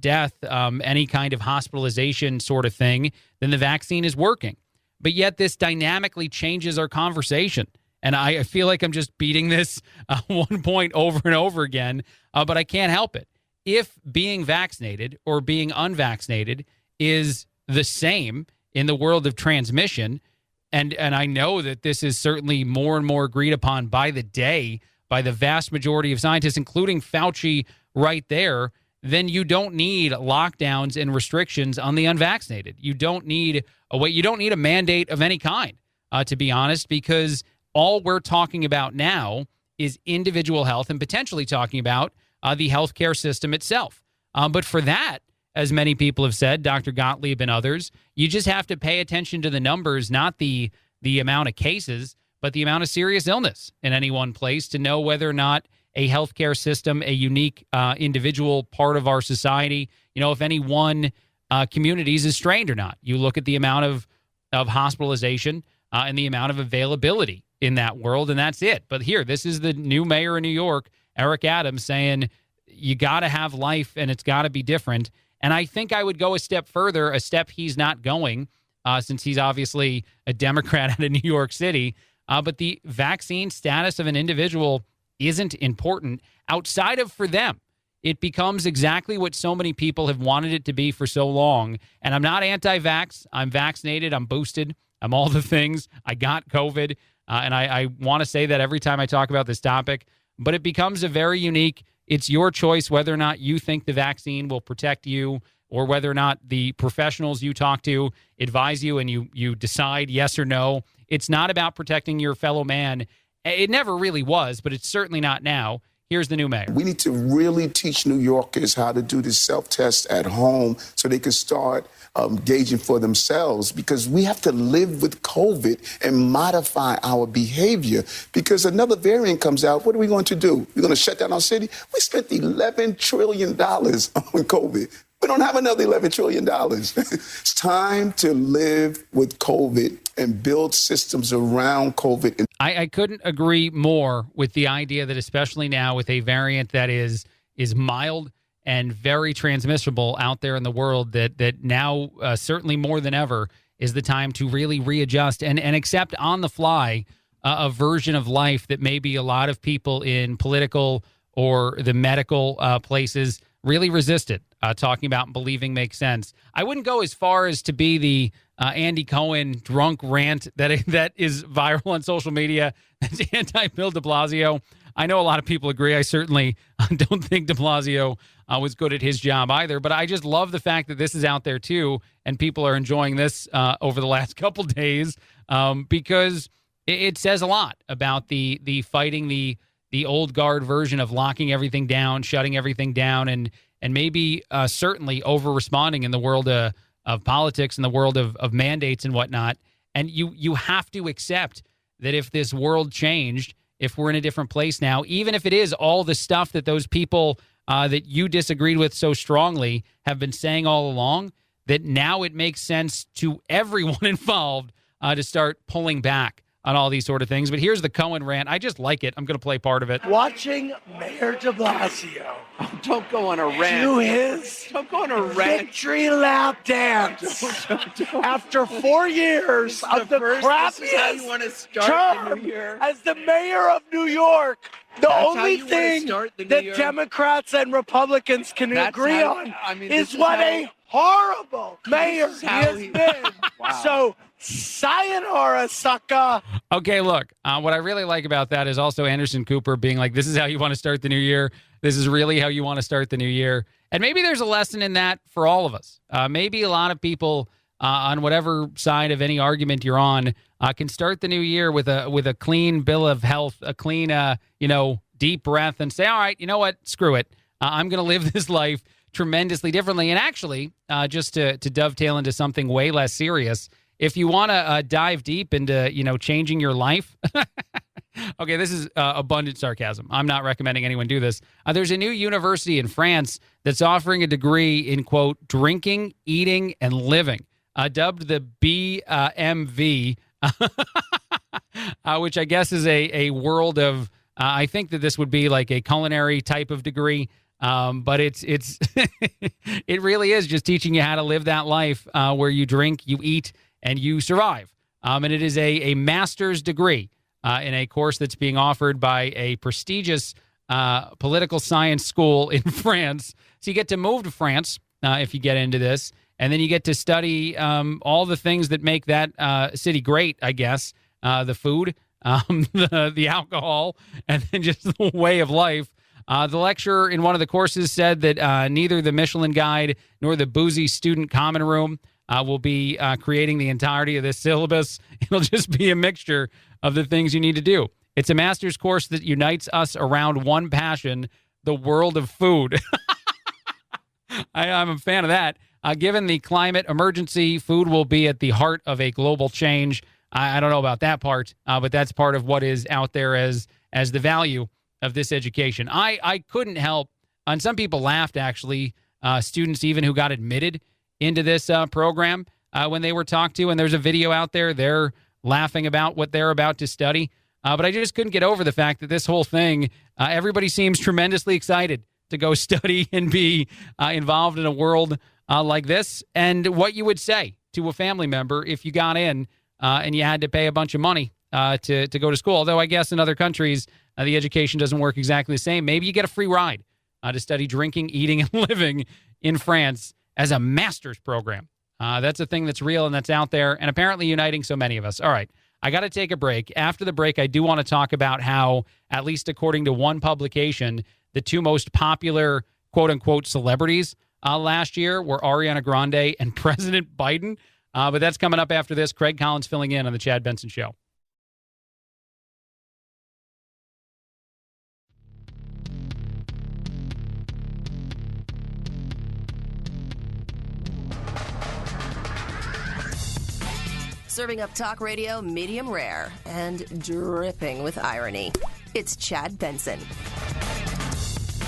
death, any kind of hospitalization sort of thing, then the vaccine is working. But yet this dynamically changes our conversation. And I feel like I'm just beating this one point over and over again, but I can't help it. If being vaccinated or being unvaccinated is the same in the world of transmission, and I know that this is certainly more and more agreed upon by the day by the vast majority of scientists, including Fauci right there, then you don't need lockdowns and restrictions on the unvaccinated. You don't need a mandate of any kind, to be honest, because all we're talking about now is individual health and potentially talking about the healthcare system itself. But for that, as many people have said, Dr. Gottlieb and others, you just have to pay attention to the numbers, not the amount of cases, but the amount of serious illness in any one place to know whether or not a healthcare system, a unique individual part of our society, if any one communities is strained or not. You look at the amount of hospitalization and the amount of availability in that world, and that's it. But here, this is the new mayor of New York, Eric Adams, saying you got to have life and it's got to be different. And I think I would go a step further, a step he's not going, since he's obviously a Democrat out of New York City. But the vaccine status of an individual isn't important outside of for them. It becomes exactly what so many people have wanted it to be for so long. And I'm not anti-vax. I'm vaccinated. I'm boosted. I'm all the things. I got COVID. And I want to say that every time I talk about this topic. But it becomes a very unique, it's your choice whether or not you think the vaccine will protect you or whether or not the professionals you talk to advise you and you decide yes or no. It's not about protecting your fellow man. It never really was, but it's certainly not now. Here's the new mayor. We need to really teach New Yorkers how to do this self-test at home so they can start gauging for themselves, because we have to live with COVID and modify our behavior, because another variant comes out. What are we going to do? We're going to shut down our city? We spent $11 trillion on COVID. We don't have another $11 trillion. It's time to live with COVID and build systems around COVID. I couldn't agree more with the idea that, especially now with a variant that is mild and very transmissible out there in the world, that now certainly more than ever is the time to really readjust and accept on the fly a version of life that maybe a lot of people in political or the medical places really resisted talking about and believing makes sense. I wouldn't go as far as to be the Andy Cohen drunk rant that is viral on social media that's anti-Bill de Blasio. I know a lot of people agree. I certainly don't think de Blasio was good at his job either, but I just love the fact that this is out there too, and people are enjoying this over the last couple days because it says a lot about the fighting the old guard version of locking everything down, shutting everything down, and maybe certainly over-responding in the world of politics and the world of mandates and whatnot. And you have to accept that if this world changed, if we're in a different place now, even if it is all the stuff that those people that you disagreed with so strongly have been saying all along, that now it makes sense to everyone involved to start pulling back on all these sort of things. But here's the Cohen rant. I just like it. I'm going to play part of it. Watching Mayor de Blasio don't go on a rant. Do his don't go on a rant. Victory lap dance after 4 years of the crappiest term as the mayor of New York. The only thing that Democrats and Republicans can agree on is what a horrible mayor he has been. Wow. So, sayonara, sucker. Okay, look, what I really like about that is also Anderson Cooper being like, this is how you want to start the new year. This is really how you want to start the new year. And maybe there's a lesson in that for all of us. Maybe a lot of people on whatever side of any argument you're on can start the new year with a clean bill of health, a clean, deep breath and say, all right, you know what? Screw it. I'm going to live this life tremendously differently. And actually, just to dovetail into something way less serious, if you want to dive deep into, changing your life, okay, this is abundant sarcasm. I'm not recommending anyone do this. There's a new university in France that's offering a degree in, quote, drinking, eating, and living, dubbed the BMV, which I guess is a world of, I think that this would be like a culinary type of degree. But it's it really is just teaching you how to live that life where you drink, you eat, and you survive. And it is a master's degree in a course that's being offered by a prestigious political science school in France. So you get to move to France if you get into this, and then you get to study all the things that make that city great, I guess. The food, the alcohol, and then just the way of life. The lecturer in one of the courses said that neither the Michelin Guide nor the Boozy Student Common Room will be creating the entirety of this syllabus. It'll just be a mixture of the things you need to do. It's a master's course that unites us around one passion, the world of food. I'm a fan of that. Given the climate emergency, food will be at the heart of a global change. I don't know about that part, but that's part of what is out there as the value of this education. I couldn't help, and some people laughed, actually, students even who got admitted into this program when they were talked to, and there's a video out there, they're laughing about what they're about to study. But I just couldn't get over the fact that this whole thing, everybody seems tremendously excited to go study and be involved in a world like this. And what you would say to a family member if you got in and you had to pay a bunch of money to go to school. Although I guess in other countries, the education doesn't work exactly the same. Maybe you get a free ride to study drinking, eating, and living in France as a master's program. That's a thing that's real and that's out there and apparently uniting so many of us. All right, I got to take a break. After the break, I do want to talk about how, at least according to one publication, the two most popular quote-unquote celebrities last year were Ariana Grande and President Biden. But that's coming up after this. Craig Collins filling in on the Chad Benson Show. Serving up talk radio medium rare and dripping with irony. It's Chad Benson.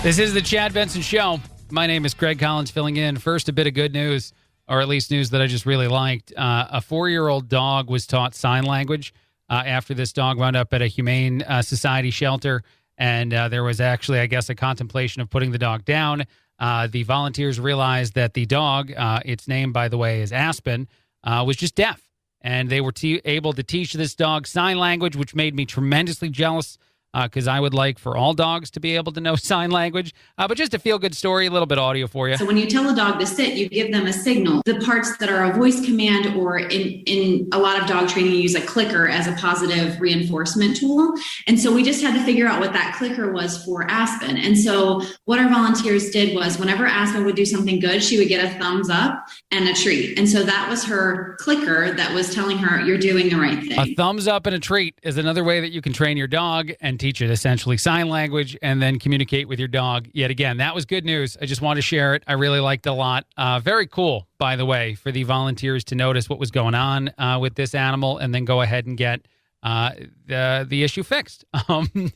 This is the Chad Benson Show. My name is Craig Collins filling in. First, a bit of good news, or at least news that I just really liked. A 4-year-old dog was taught sign language after this dog wound up at a Humane Society shelter. And there was actually, I guess, a contemplation of putting the dog down. The volunteers realized that the dog, its name, by the way, is Aspen, was just deaf. And they were able to teach this dog sign language, which made me tremendously jealous because I would like for all dogs to be able to know sign language. But just a feel-good story, a little bit of audio for you. So when you tell a dog to sit, you give them a signal. The parts that are a voice command, or in a lot of dog training, you use a clicker as a positive reinforcement tool. And so we just had to figure out what that clicker was for Aspen. And so what our volunteers did was whenever Aspen would do something good, she would get a thumbs up and a treat. And so that was her clicker that was telling her, you're doing the right thing. A thumbs up and a treat is another way that you can train your dog and teach it essentially sign language and then communicate with your dog. Yet again, that was good news. I just wanted to share it. I really liked it a lot. Very cool, by the way, for the volunteers to notice what was going on with this animal and then go ahead and get the issue fixed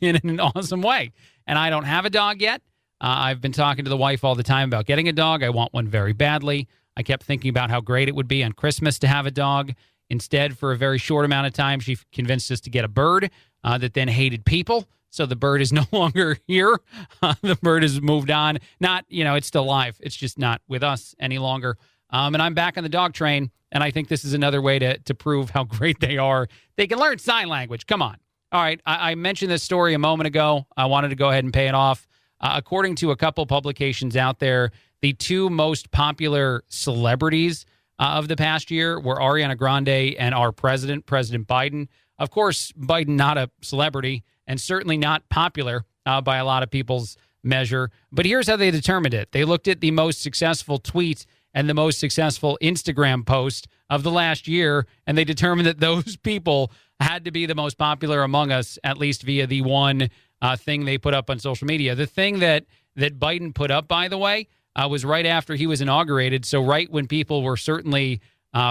in an awesome way. And I don't have a dog yet. I've been talking to the wife all the time about getting a dog. I want one very badly. I kept thinking about how great it would be on Christmas to have a dog. Instead, for a very short amount of time, she convinced us to get a bird that then hated people. So the bird is no longer here. The bird has moved on. Not, it's still alive. It's just not with us any longer. And I'm back on the dog train, and I think this is another way to prove how great they are. They can learn sign language. Come on. All right, I mentioned this story a moment ago. I wanted to go ahead and pay it off. According to a couple publications out there, the two most popular celebrities of the past year were Ariana Grande and our president, President Biden. Of course, Biden not a celebrity and certainly not popular by a lot of people's measure. But here's how they determined it. They looked at the most successful tweet and the most successful Instagram post of the last year, and they determined that those people had to be the most popular among us, at least via the one thing they put up on social media. The thing that Biden put up, by the way, was right after he was inaugurated. So right when people were certainly,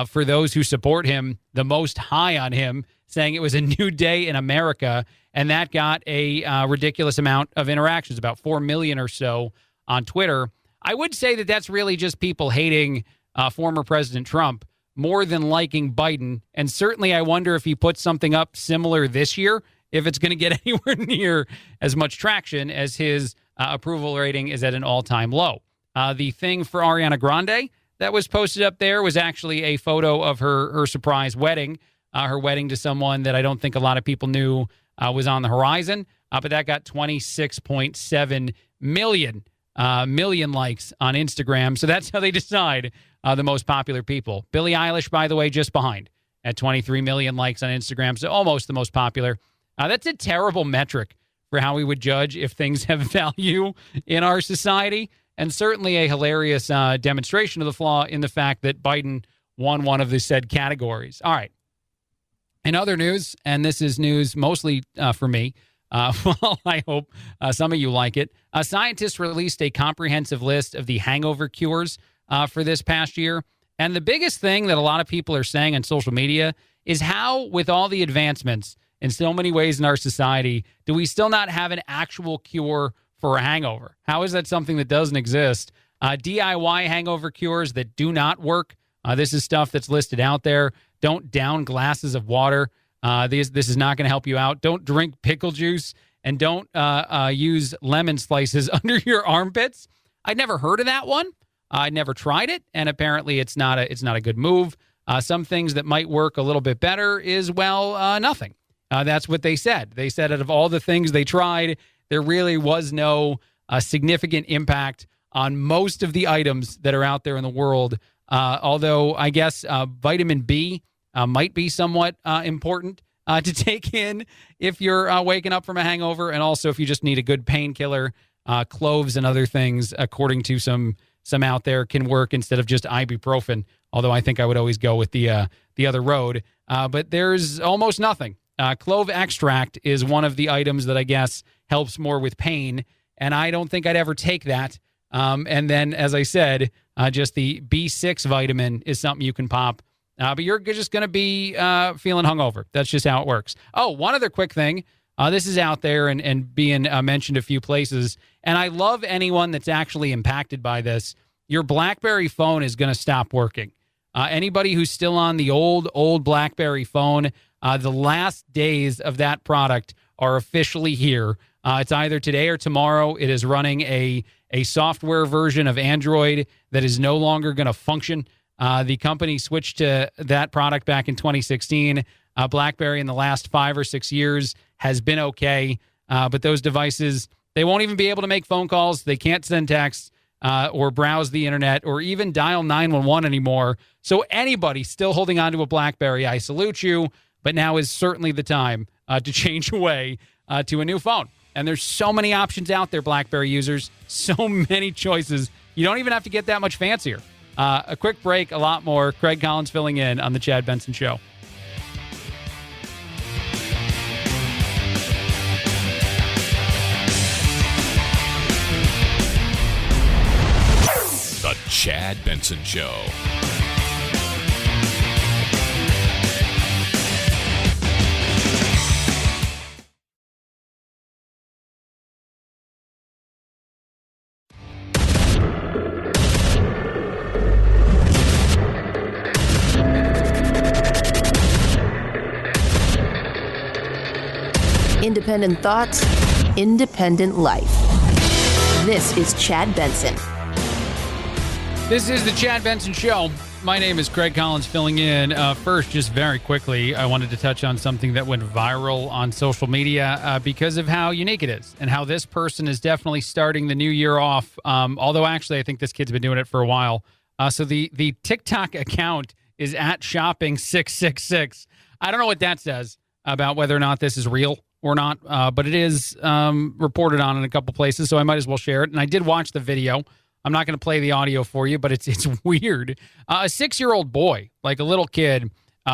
for those who support him, the most high on him, saying it was a new day in America. And that got a ridiculous amount of interactions, about 4 million or so on Twitter. I would say that that's really just people hating former President Trump more than liking Biden. And certainly I wonder if he puts something up similar this year, if it's going to get anywhere near as much traction as his approval rating is at an all-time low. The thing for Ariana Grande that was posted up there was actually a photo of her surprise wedding, her wedding to someone that I don't think a lot of people knew was on the horizon. But that got 26.7 million likes on Instagram. So that's how they decide the most popular people. Billie Eilish, by the way, just behind at 23 million likes on Instagram. So almost the most popular. That's a terrible metric for how we would judge if things have value in our society. And certainly a hilarious demonstration of the flaw in the fact that Biden won one of the said categories. All right. In other news, and this is news mostly for me, well, I hope some of you like it. Scientists released a comprehensive list of the hangover cures for this past year. And the biggest thing that a lot of people are saying on social media is how, with all the advancements in so many ways in our society, do we still not have an actual cure for a hangover? How is that something that doesn't exist? DIY hangover cures that do not work. This is stuff that's listed out there. Don't down glasses of water. This is not going to help you out. Don't drink pickle juice, and don't use lemon slices under your armpits. I'd never heard of that one. I never tried it, and apparently it's not a good move. Some things that might work a little bit better is, nothing. That's what they said. They said out of all the things they tried, there really was no significant impact on most of the items that are out there in the world. Although I guess vitamin B might be somewhat important to take in if you're waking up from a hangover, and also if you just need a good painkiller, cloves and other things, according to some some out there can work instead of just ibuprofen, although I think I would always go with the other road. But there's almost nothing. Clove extract is one of the items that I guess helps more with pain, and I don't think I'd ever take that. And then, as I said, just the B6 vitamin is something you can pop. But you're just going to be feeling hungover. That's just how it works. Oh, one other quick thing. This is out there and being mentioned a few places, and I love anyone that's actually impacted by this. Your BlackBerry phone is going to stop working. Anybody who's still on the old BlackBerry phone, the last days of that product are officially here. It's either today or tomorrow. It is running a software version of Android that is no longer going to function. The company switched to that product back in 2016. BlackBerry in the last 5 or 6 years has been okay, but those devices, they won't even be able to make phone calls. They can't send texts or browse the internet or even dial 911 anymore. So anybody still holding on to a BlackBerry, I salute you, but now is certainly the time to change away to a new phone. And there's so many options out there, BlackBerry users, so many choices. You don't even have to get that much fancier. A quick break, a lot more. Craig Collins filling in on The Chad Benson Show. The Chad Benson Show. Independent thoughts, independent life. This is Chad Benson. This is the Chad Benson Show. My name is Craig Collins filling in. First, just very quickly, I wanted to touch on something that went viral on social media because of how unique it is and how this person is definitely starting the new year off. Although, actually, I think this kid's been doing it for a while. So the TikTok account is @shopping666. I don't know what that says about whether or not this is real or not, but it is reported on in a couple places, so I might as well share it. And I did watch the video. I'm not going to play the audio for you, but it's weird. A 6-year-old boy, like a little kid,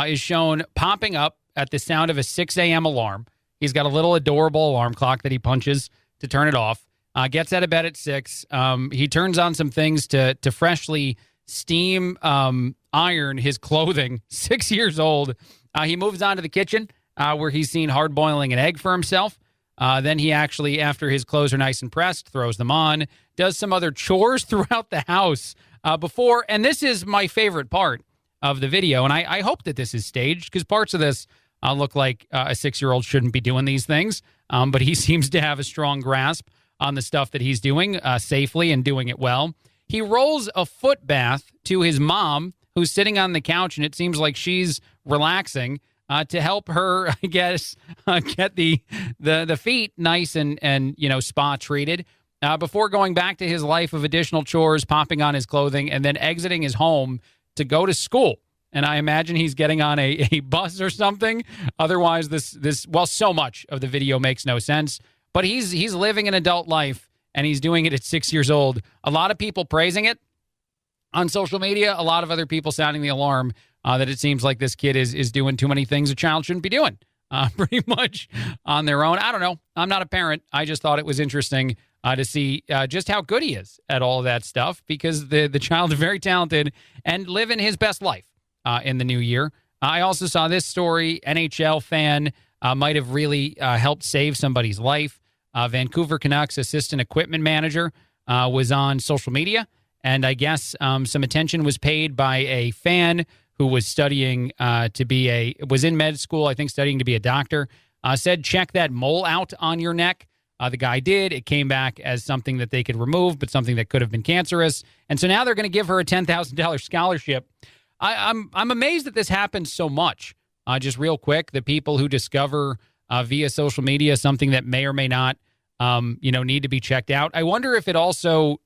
is shown popping up at the sound of a 6 a.m. alarm. He's got a little adorable alarm clock that he punches to turn it off. Gets out of bed at 6. He turns on some things to freshly steam iron his clothing. 6 years old. He moves on to the kitchen where he's seen hard boiling an egg for himself. Then he actually, after his clothes are nice and pressed, throws them on, does some other chores throughout the house before. And this is my favorite part of the video. And I hope that this is staged because parts of this look like a 6-year-old shouldn't be doing these things. But he seems to have a strong grasp on the stuff that he's doing safely and doing it well. He rolls a foot bath to his mom, who's sitting on the couch, and it seems like she's relaxing. To help her, I guess, get the feet nice and spa treated before going back to his life of additional chores, popping on his clothing, and then exiting his home to go to school. And I imagine he's getting on a bus or something. Otherwise, so much of the video makes no sense. But he's living an adult life, and he's doing it at 6 years old. A lot of people praising it on social media. A lot of other people sounding the alarm. That it seems like this kid is doing too many things a child shouldn't be doing pretty much on their own. I don't know. I'm not a parent. I just thought it was interesting to see just how good he is at all of that stuff because the child is very talented and living his best life in the new year. I also saw this story. NHL fan might have really helped save somebody's life. Vancouver Canucks assistant equipment manager was on social media, and I guess some attention was paid by a fan who was studying was in med school, I think studying to be a doctor, said, check that mole out on your neck. The guy did. It came back as something that they could remove, but something that could have been cancerous. And so now they're going to give her a $10,000 scholarship. I'm amazed that this happens so much. Just real quick, the people who discover via social media something that may or may not, need to be checked out. I wonder if it also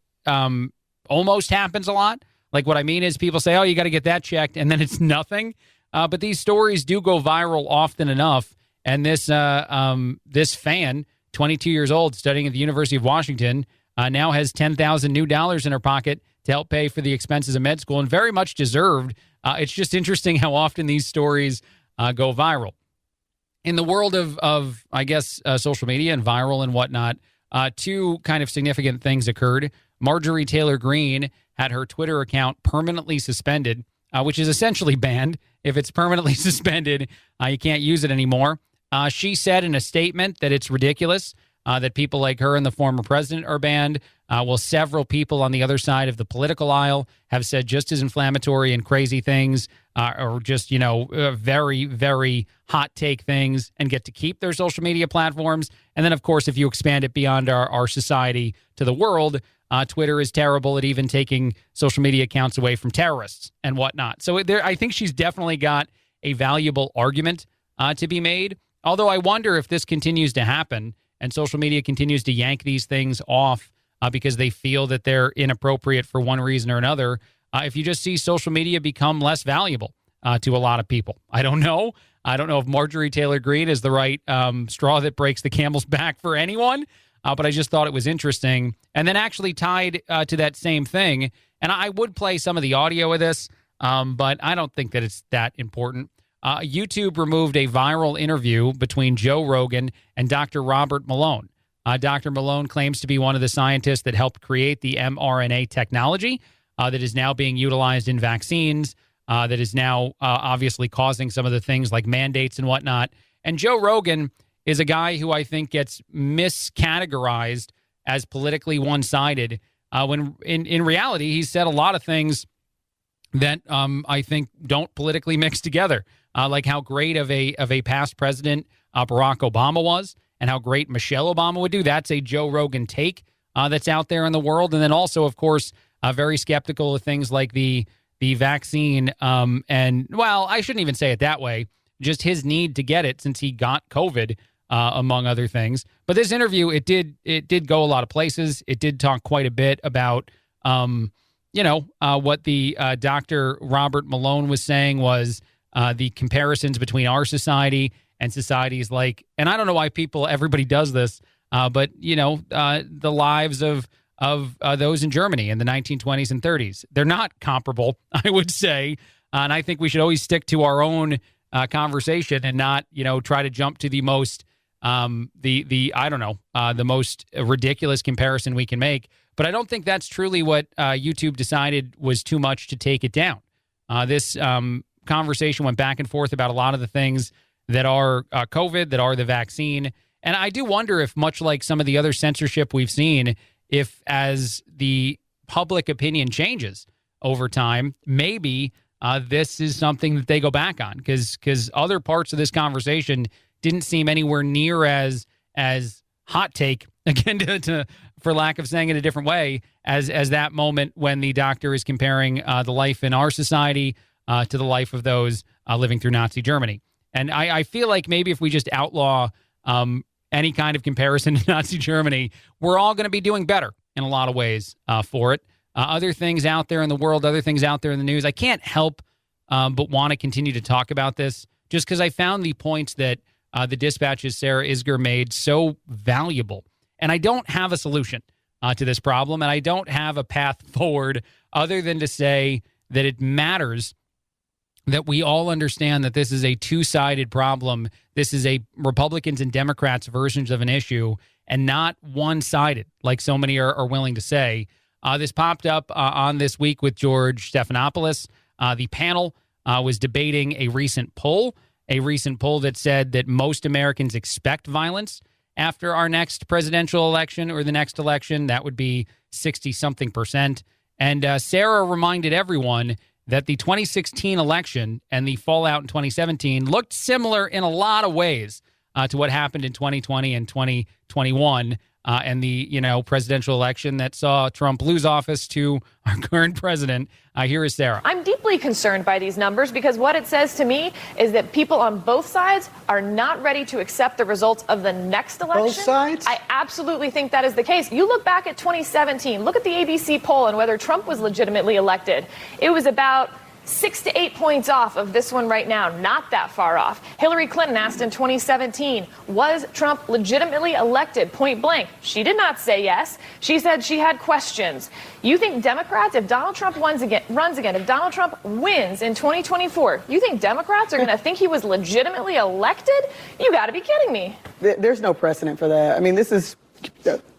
almost happens a lot. Like what I mean is people say, oh, you got to get that checked, and then it's nothing. But these stories do go viral often enough. And this fan, 22 years old, studying at the University of Washington, now has $10,000 new in her pocket to help pay for the expenses of med school, and very much deserved. It's just interesting how often these stories go viral. In the world of I guess, social media and viral and whatnot, two kind of significant things occurred. Marjorie Taylor Greene had her Twitter account permanently suspended, which is essentially banned. If it's permanently suspended, you can't use it anymore. She said in a statement that it's ridiculous that people like her and the former president are banned. Well, several people on the other side of the political aisle have said just as inflammatory and crazy things, or just, very, very hot take things, and get to keep their social media platforms. And then, of course, if you expand it beyond our society to the world, Twitter is terrible at even taking social media accounts away from terrorists and whatnot. So I think she's definitely got a valuable argument to be made. Although I wonder if this continues to happen and social media continues to yank these things off because they feel that they're inappropriate for one reason or another, if you just see social media become less valuable to a lot of people. I don't know. I don't know if Marjorie Taylor Greene is the right straw that breaks the camel's back for anyone, but I just thought it was interesting. And then actually tied to that same thing, and I would play some of the audio of this, but I don't think that it's that important. YouTube removed a viral interview between Joe Rogan and Dr. Robert Malone. Dr. Malone claims to be one of the scientists that helped create the mRNA technology that is now being utilized in vaccines, that is now obviously causing some of the things like mandates and whatnot. And Joe Rogan is a guy who I think gets miscategorized as politically one-sided, when in reality he's said a lot of things that I think don't politically mix together. Like how great of a past president Barack Obama was, and how great Michelle Obama would do. That's a Joe Rogan take that's out there in the world. And then also, of course, very skeptical of things like the vaccine. And, well, I shouldn't even say it that way. Just his need to get it since he got COVID, among other things. But this interview, it did go a lot of places. It did talk quite a bit about, what the Dr. Robert Malone was saying was the comparisons between our society and societies like, and I don't know why everybody does this, but, the lives of those in Germany in the 1920s and 30s. They're not comparable, I would say. And I think we should always stick to our own conversation and not, try to jump to the most, the most ridiculous comparison we can make. But I don't think that's truly what YouTube decided was too much to take it down. This conversation went back and forth about a lot of the things that are COVID, that are the vaccine. And I do wonder if, much like some of the other censorship we've seen, if as the public opinion changes over time, maybe this is something that they go back on, because other parts of this conversation didn't seem anywhere near as hot take, again, to for lack of saying it a different way, as that moment when the doctor is comparing the life in our society to the life of those living through Nazi Germany. And I feel like maybe if we just outlaw any kind of comparison to Nazi Germany, we're all going to be doing better in a lot of ways for it. Other things out there in the world, other things out there in the news, I can't help but want to continue to talk about this just because I found the points that the Dispatch's Sarah Isgur made so valuable. And I don't have a solution to this problem, and I don't have a path forward other than to say that it matters that we all understand that this is a two-sided problem. This is a Republicans and Democrats versions of an issue and not one-sided, like so many are willing to say. This popped up on This Week with George Stephanopoulos. The panel was debating a recent poll that said that most Americans expect violence after our next presidential election or the next election. That would be 60-something%. And Sarah reminded everyone that the 2016 election and the fallout in 2017 looked similar in a lot of ways to what happened in 2020 and 2021 and the presidential election that saw Trump lose office to our current president. Here is Sarah. I'm deeply concerned by these numbers because what it says to me is that people on both sides are not ready to accept the results of the next election. Both sides? I absolutely think that is the case. You look back at 2017, look at the ABC poll and whether Trump was legitimately elected. It was about 6 to 8 points off of this one right now, not that far off. Hillary Clinton asked in 2017, was Trump legitimately elected? Point blank. She did not say yes. She said she had questions. You think Democrats, if Donald Trump runs again, if Donald Trump wins in 2024, you think Democrats are going to think he was legitimately elected? You got to be kidding me. There's no precedent for that. I mean, this is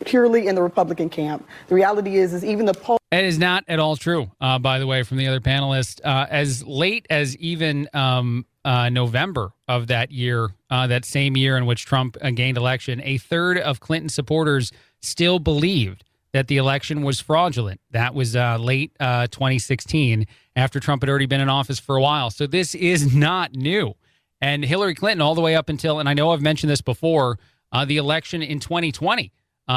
purely in the Republican camp. The reality is even the poll. It is not at all true, by the way, from the other panelists. As late as even November of that year, that same year in which Trump gained election, a third of Clinton supporters still believed that the election was fraudulent. That was late 2016, after Trump had already been in office for a while. So this is not new. And Hillary Clinton, all the way up until, and I know I've mentioned this before, the election in 2020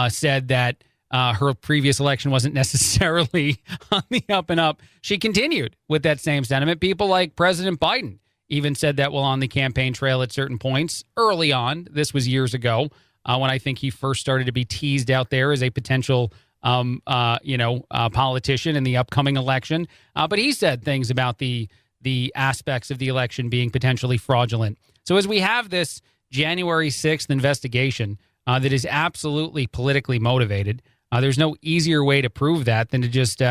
said that her previous election wasn't necessarily on the up and up. She continued with that same sentiment. People like President Biden even said that while on the campaign trail at certain points early on. This was years ago when I think he first started to be teased out there as a potential, politician in the upcoming election. But he said things about the aspects of the election being potentially fraudulent. So as we have this January 6th investigation that is absolutely politically motivated, there's no easier way to prove that than to just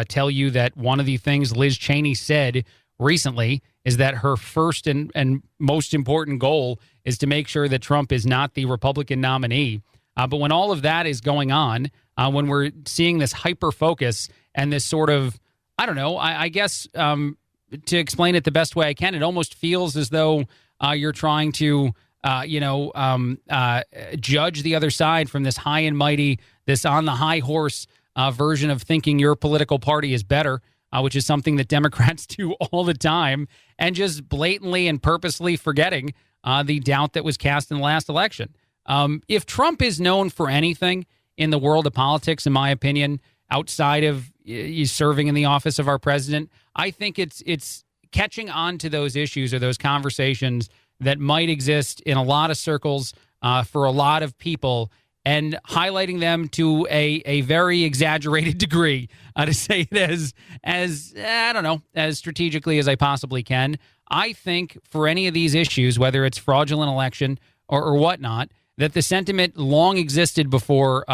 tell you that one of the things Liz Cheney said recently is that her first and most important goal is to make sure that Trump is not the Republican nominee. But when all of that is going on, when we're seeing this hyper focus and this sort of, I don't know, I guess to explain it the best way I can, it almost feels as though you're trying to judge the other side from this high and mighty, this on the high horse version of thinking your political party is better, which is something that Democrats do all the time, and just blatantly and purposely forgetting the doubt that was cast in the last election. If Trump is known for anything in the world of politics, in my opinion, outside of serving in the office of our president, I think it's catching on to those issues or those conversations that might exist in a lot of circles for a lot of people, and highlighting them to a very exaggerated degree, to say it as I don't know, as strategically as I possibly can. I think for any of these issues, whether it's fraudulent election or whatnot, that the sentiment long existed before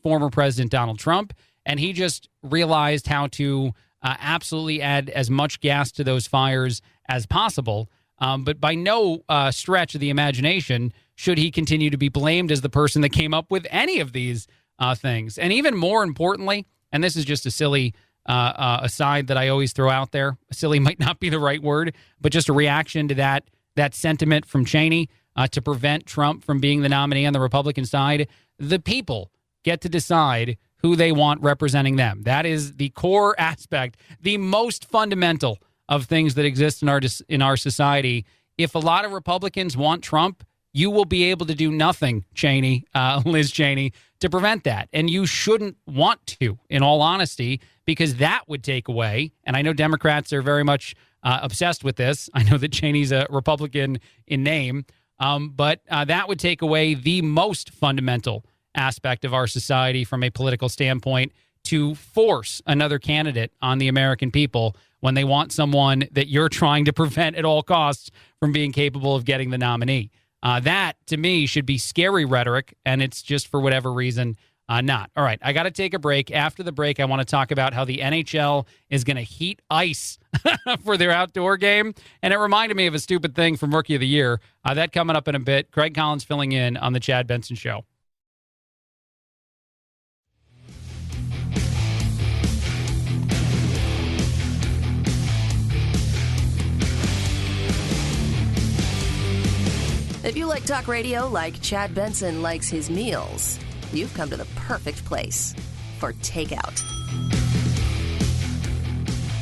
former President Donald Trump, and he just realized how to absolutely add as much gas to those fires as possible. But by no stretch of the imagination should he continue to be blamed as the person that came up with any of these things. And even more importantly, and this is just a silly aside that I always throw out there, silly might not be the right word, but just a reaction to that sentiment from Cheney to prevent Trump from being the nominee on the Republican side. The people get to decide who they want representing them. That is the core aspect, the most fundamental of things that exist in our society. If a lot of Republicans want Trump, you will be able to do nothing, Liz Cheney, to prevent that. And you shouldn't want to, in all honesty, because that would take away, and I know Democrats are very much obsessed with this. I know that Cheney's a Republican in name, but that would take away the most fundamental aspect of our society from a political standpoint, to force another candidate on the American people when they want someone that you're trying to prevent at all costs from being capable of getting the nominee. That, to me, should be scary rhetoric, and it's just for whatever reason not. All right, I got to take a break. After the break, I want to talk about how the NHL is going to heat ice for their outdoor game, and it reminded me of a stupid thing from Rookie of the Year. That coming up in a bit. Craig Collins filling in on The Chad Benson Show. If you like talk radio like Chad Benson likes his meals, you've come to the perfect place for takeout.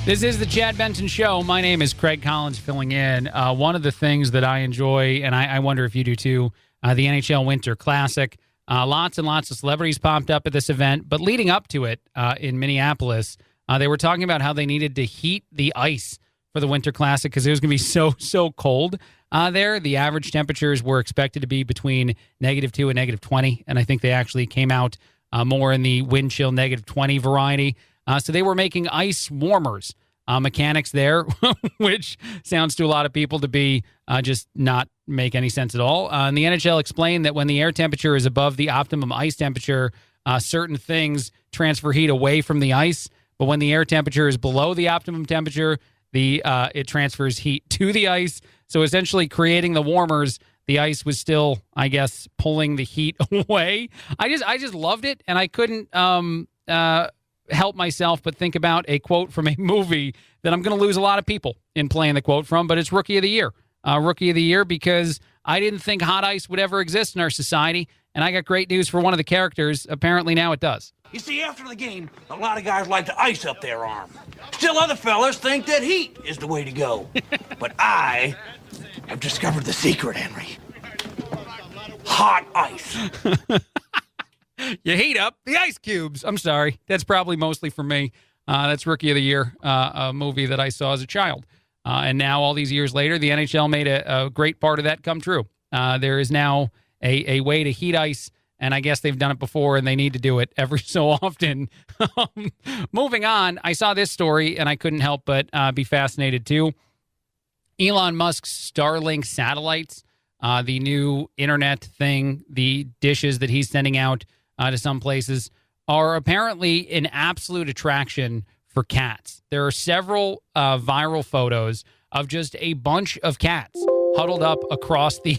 This is the Chad Benson Show. My name is Craig Collins filling in. One of the things that I enjoy, and I wonder if you do too, the NHL Winter Classic. Lots and lots of celebrities popped up at this event, but leading up to it in Minneapolis, they were talking about how they needed to heat the ice for the Winter Classic because it was going to be so cold there. The average temperatures were expected to be between -2 and -20, and I think they actually came out more in the wind chill -20 variety. So they were making ice warmers mechanics there, which sounds to a lot of people to be just not make any sense at all. And the NHL explained that when the air temperature is above the optimum ice temperature, certain things transfer heat away from the ice. But when the air temperature is below the optimum temperature, it transfers heat to the ice. So essentially creating the warmers, the ice was still, I guess, pulling the heat away. I just loved it, and I couldn't help myself but think about a quote from a movie that I'm going to lose a lot of people in playing the quote from, but it's Rookie of the Year. Rookie of the Year because I didn't think hot ice would ever exist in our society, and I got great news for one of the characters. Apparently now it does. You see, after the game, a lot of guys like to ice up their arm. Still other fellas think that heat is the way to go. But I have discovered the secret, Henry. Hot ice. You heat up the ice cubes. I'm sorry. That's probably mostly for me. That's Rookie of the Year, a movie that I saw as a child. And now, all these years later, the NHL made a great part of that come true. There is now a way to heat ice, and I guess they've done it before, and they need to do it every so often. Moving on, I saw this story, and I couldn't help but be fascinated, too. Elon Musk's Starlink satellites, the new internet thing, the dishes that he's sending out to some places, are apparently an absolute attraction for cats. There are several viral photos of just a bunch of cats huddled up across the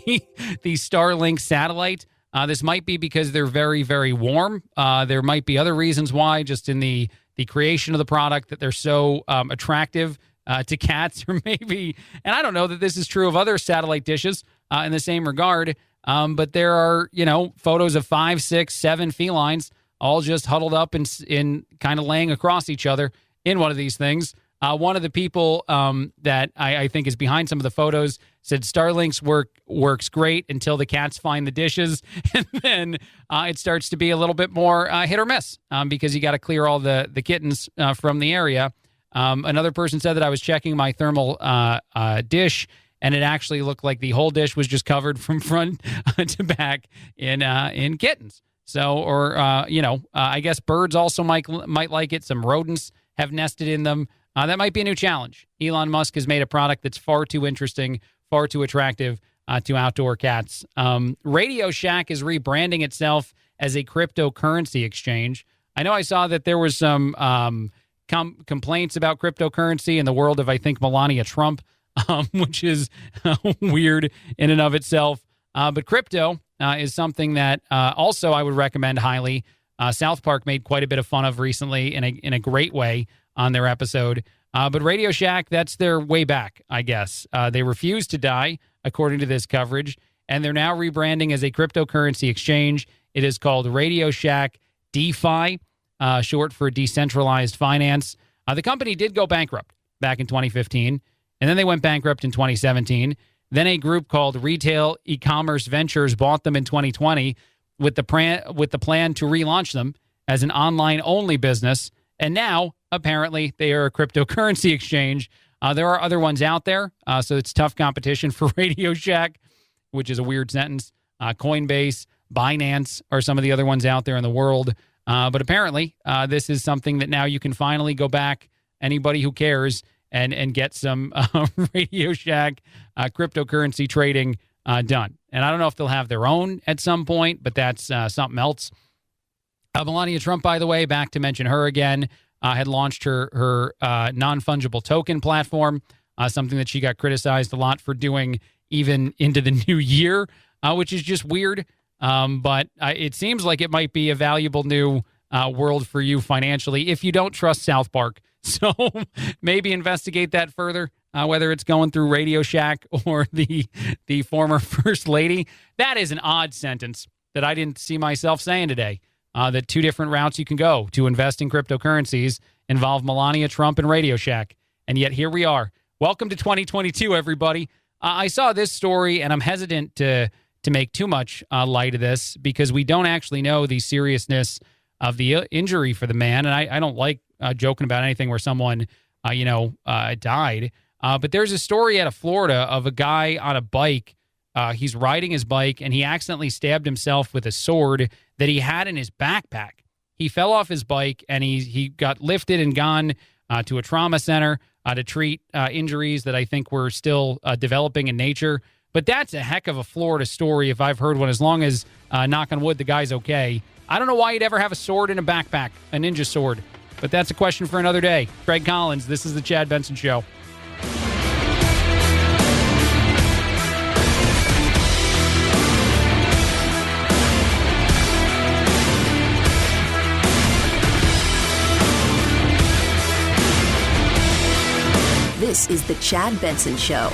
Starlink satellite. This might be because they're very, very warm. There might be other reasons why, just in the creation of the product, that they're so attractive to cats, or maybe, and I don't know that this is true of other satellite dishes in the same regard, but there are, photos of 5, 6, 7 felines all just huddled up in kind of laying across each other in one of these things. One of the people that I think is behind some of the photos said Starlink's works great until the cats find the dishes, and then it starts to be a little bit more hit or miss because you got to clear all the kittens from the area. Another person said that I was checking my thermal dish, and it actually looked like the whole dish was just covered from front to back in kittens. So, or I guess birds also might like it. Some rodents have nested in them. That might be a new challenge. Elon Musk has made a product that's far too interesting, far too attractive to outdoor cats. Radio Shack is rebranding itself as a cryptocurrency exchange. I know I saw that there was some complaints about cryptocurrency in the world of, I think, Melania Trump, which is weird in and of itself. But crypto is something that also I would recommend highly. South Park made quite a bit of fun of recently in a great way on their episode. But Radio Shack, that's their way back, I guess. They refuse to die, according to this coverage, and they're now rebranding as a cryptocurrency exchange. It is called Radio Shack DeFi, short for decentralized finance. The company did go bankrupt back in 2015, and then they went bankrupt in 2017. Then a group called Retail E-Commerce Ventures bought them in 2020 with the plan to relaunch them as an online-only business. And now, apparently, they are a cryptocurrency exchange. There are other ones out there, so it's tough competition for Radio Shack, which is a weird sentence. Coinbase, Binance are some of the other ones out there in the world. But apparently, this is something that now you can finally go back, anybody who cares, and get some Radio Shack cryptocurrency trading done. And I don't know if they'll have their own at some point, but that's something else. Melania Trump, by the way, back to mention her again, had launched her non-fungible token platform, something that she got criticized a lot for doing even into the new year, which is just weird. But it seems like it might be a valuable new world for you financially if you don't trust South Park. So maybe investigate that further, whether it's going through Radio Shack or the former First Lady. That is an odd sentence that I didn't see myself saying today. That two different routes you can go to invest in cryptocurrencies involve Melania Trump and Radio Shack. And yet here we are. Welcome to 2022, everybody. I saw this story, and I'm hesitant to make too much light of this because we don't actually know the seriousness of the injury for the man. And I don't like joking about anything where someone, died. But there's a story out of Florida of a guy on a bike. He's riding his bike, and he accidentally stabbed himself with a sword that he had in his backpack. He fell off his bike, and he got lifted and gone to a trauma center. to treat injuries that I think were still developing in nature. But that's a heck of a Florida story if I've heard one, as long as, knock on wood, the guy's okay. I don't know why you'd ever have a sword in a backpack, a ninja sword. But that's a question for another day. Craig Collins, this is the Chad Benson Show. This is the Chad Benson Show.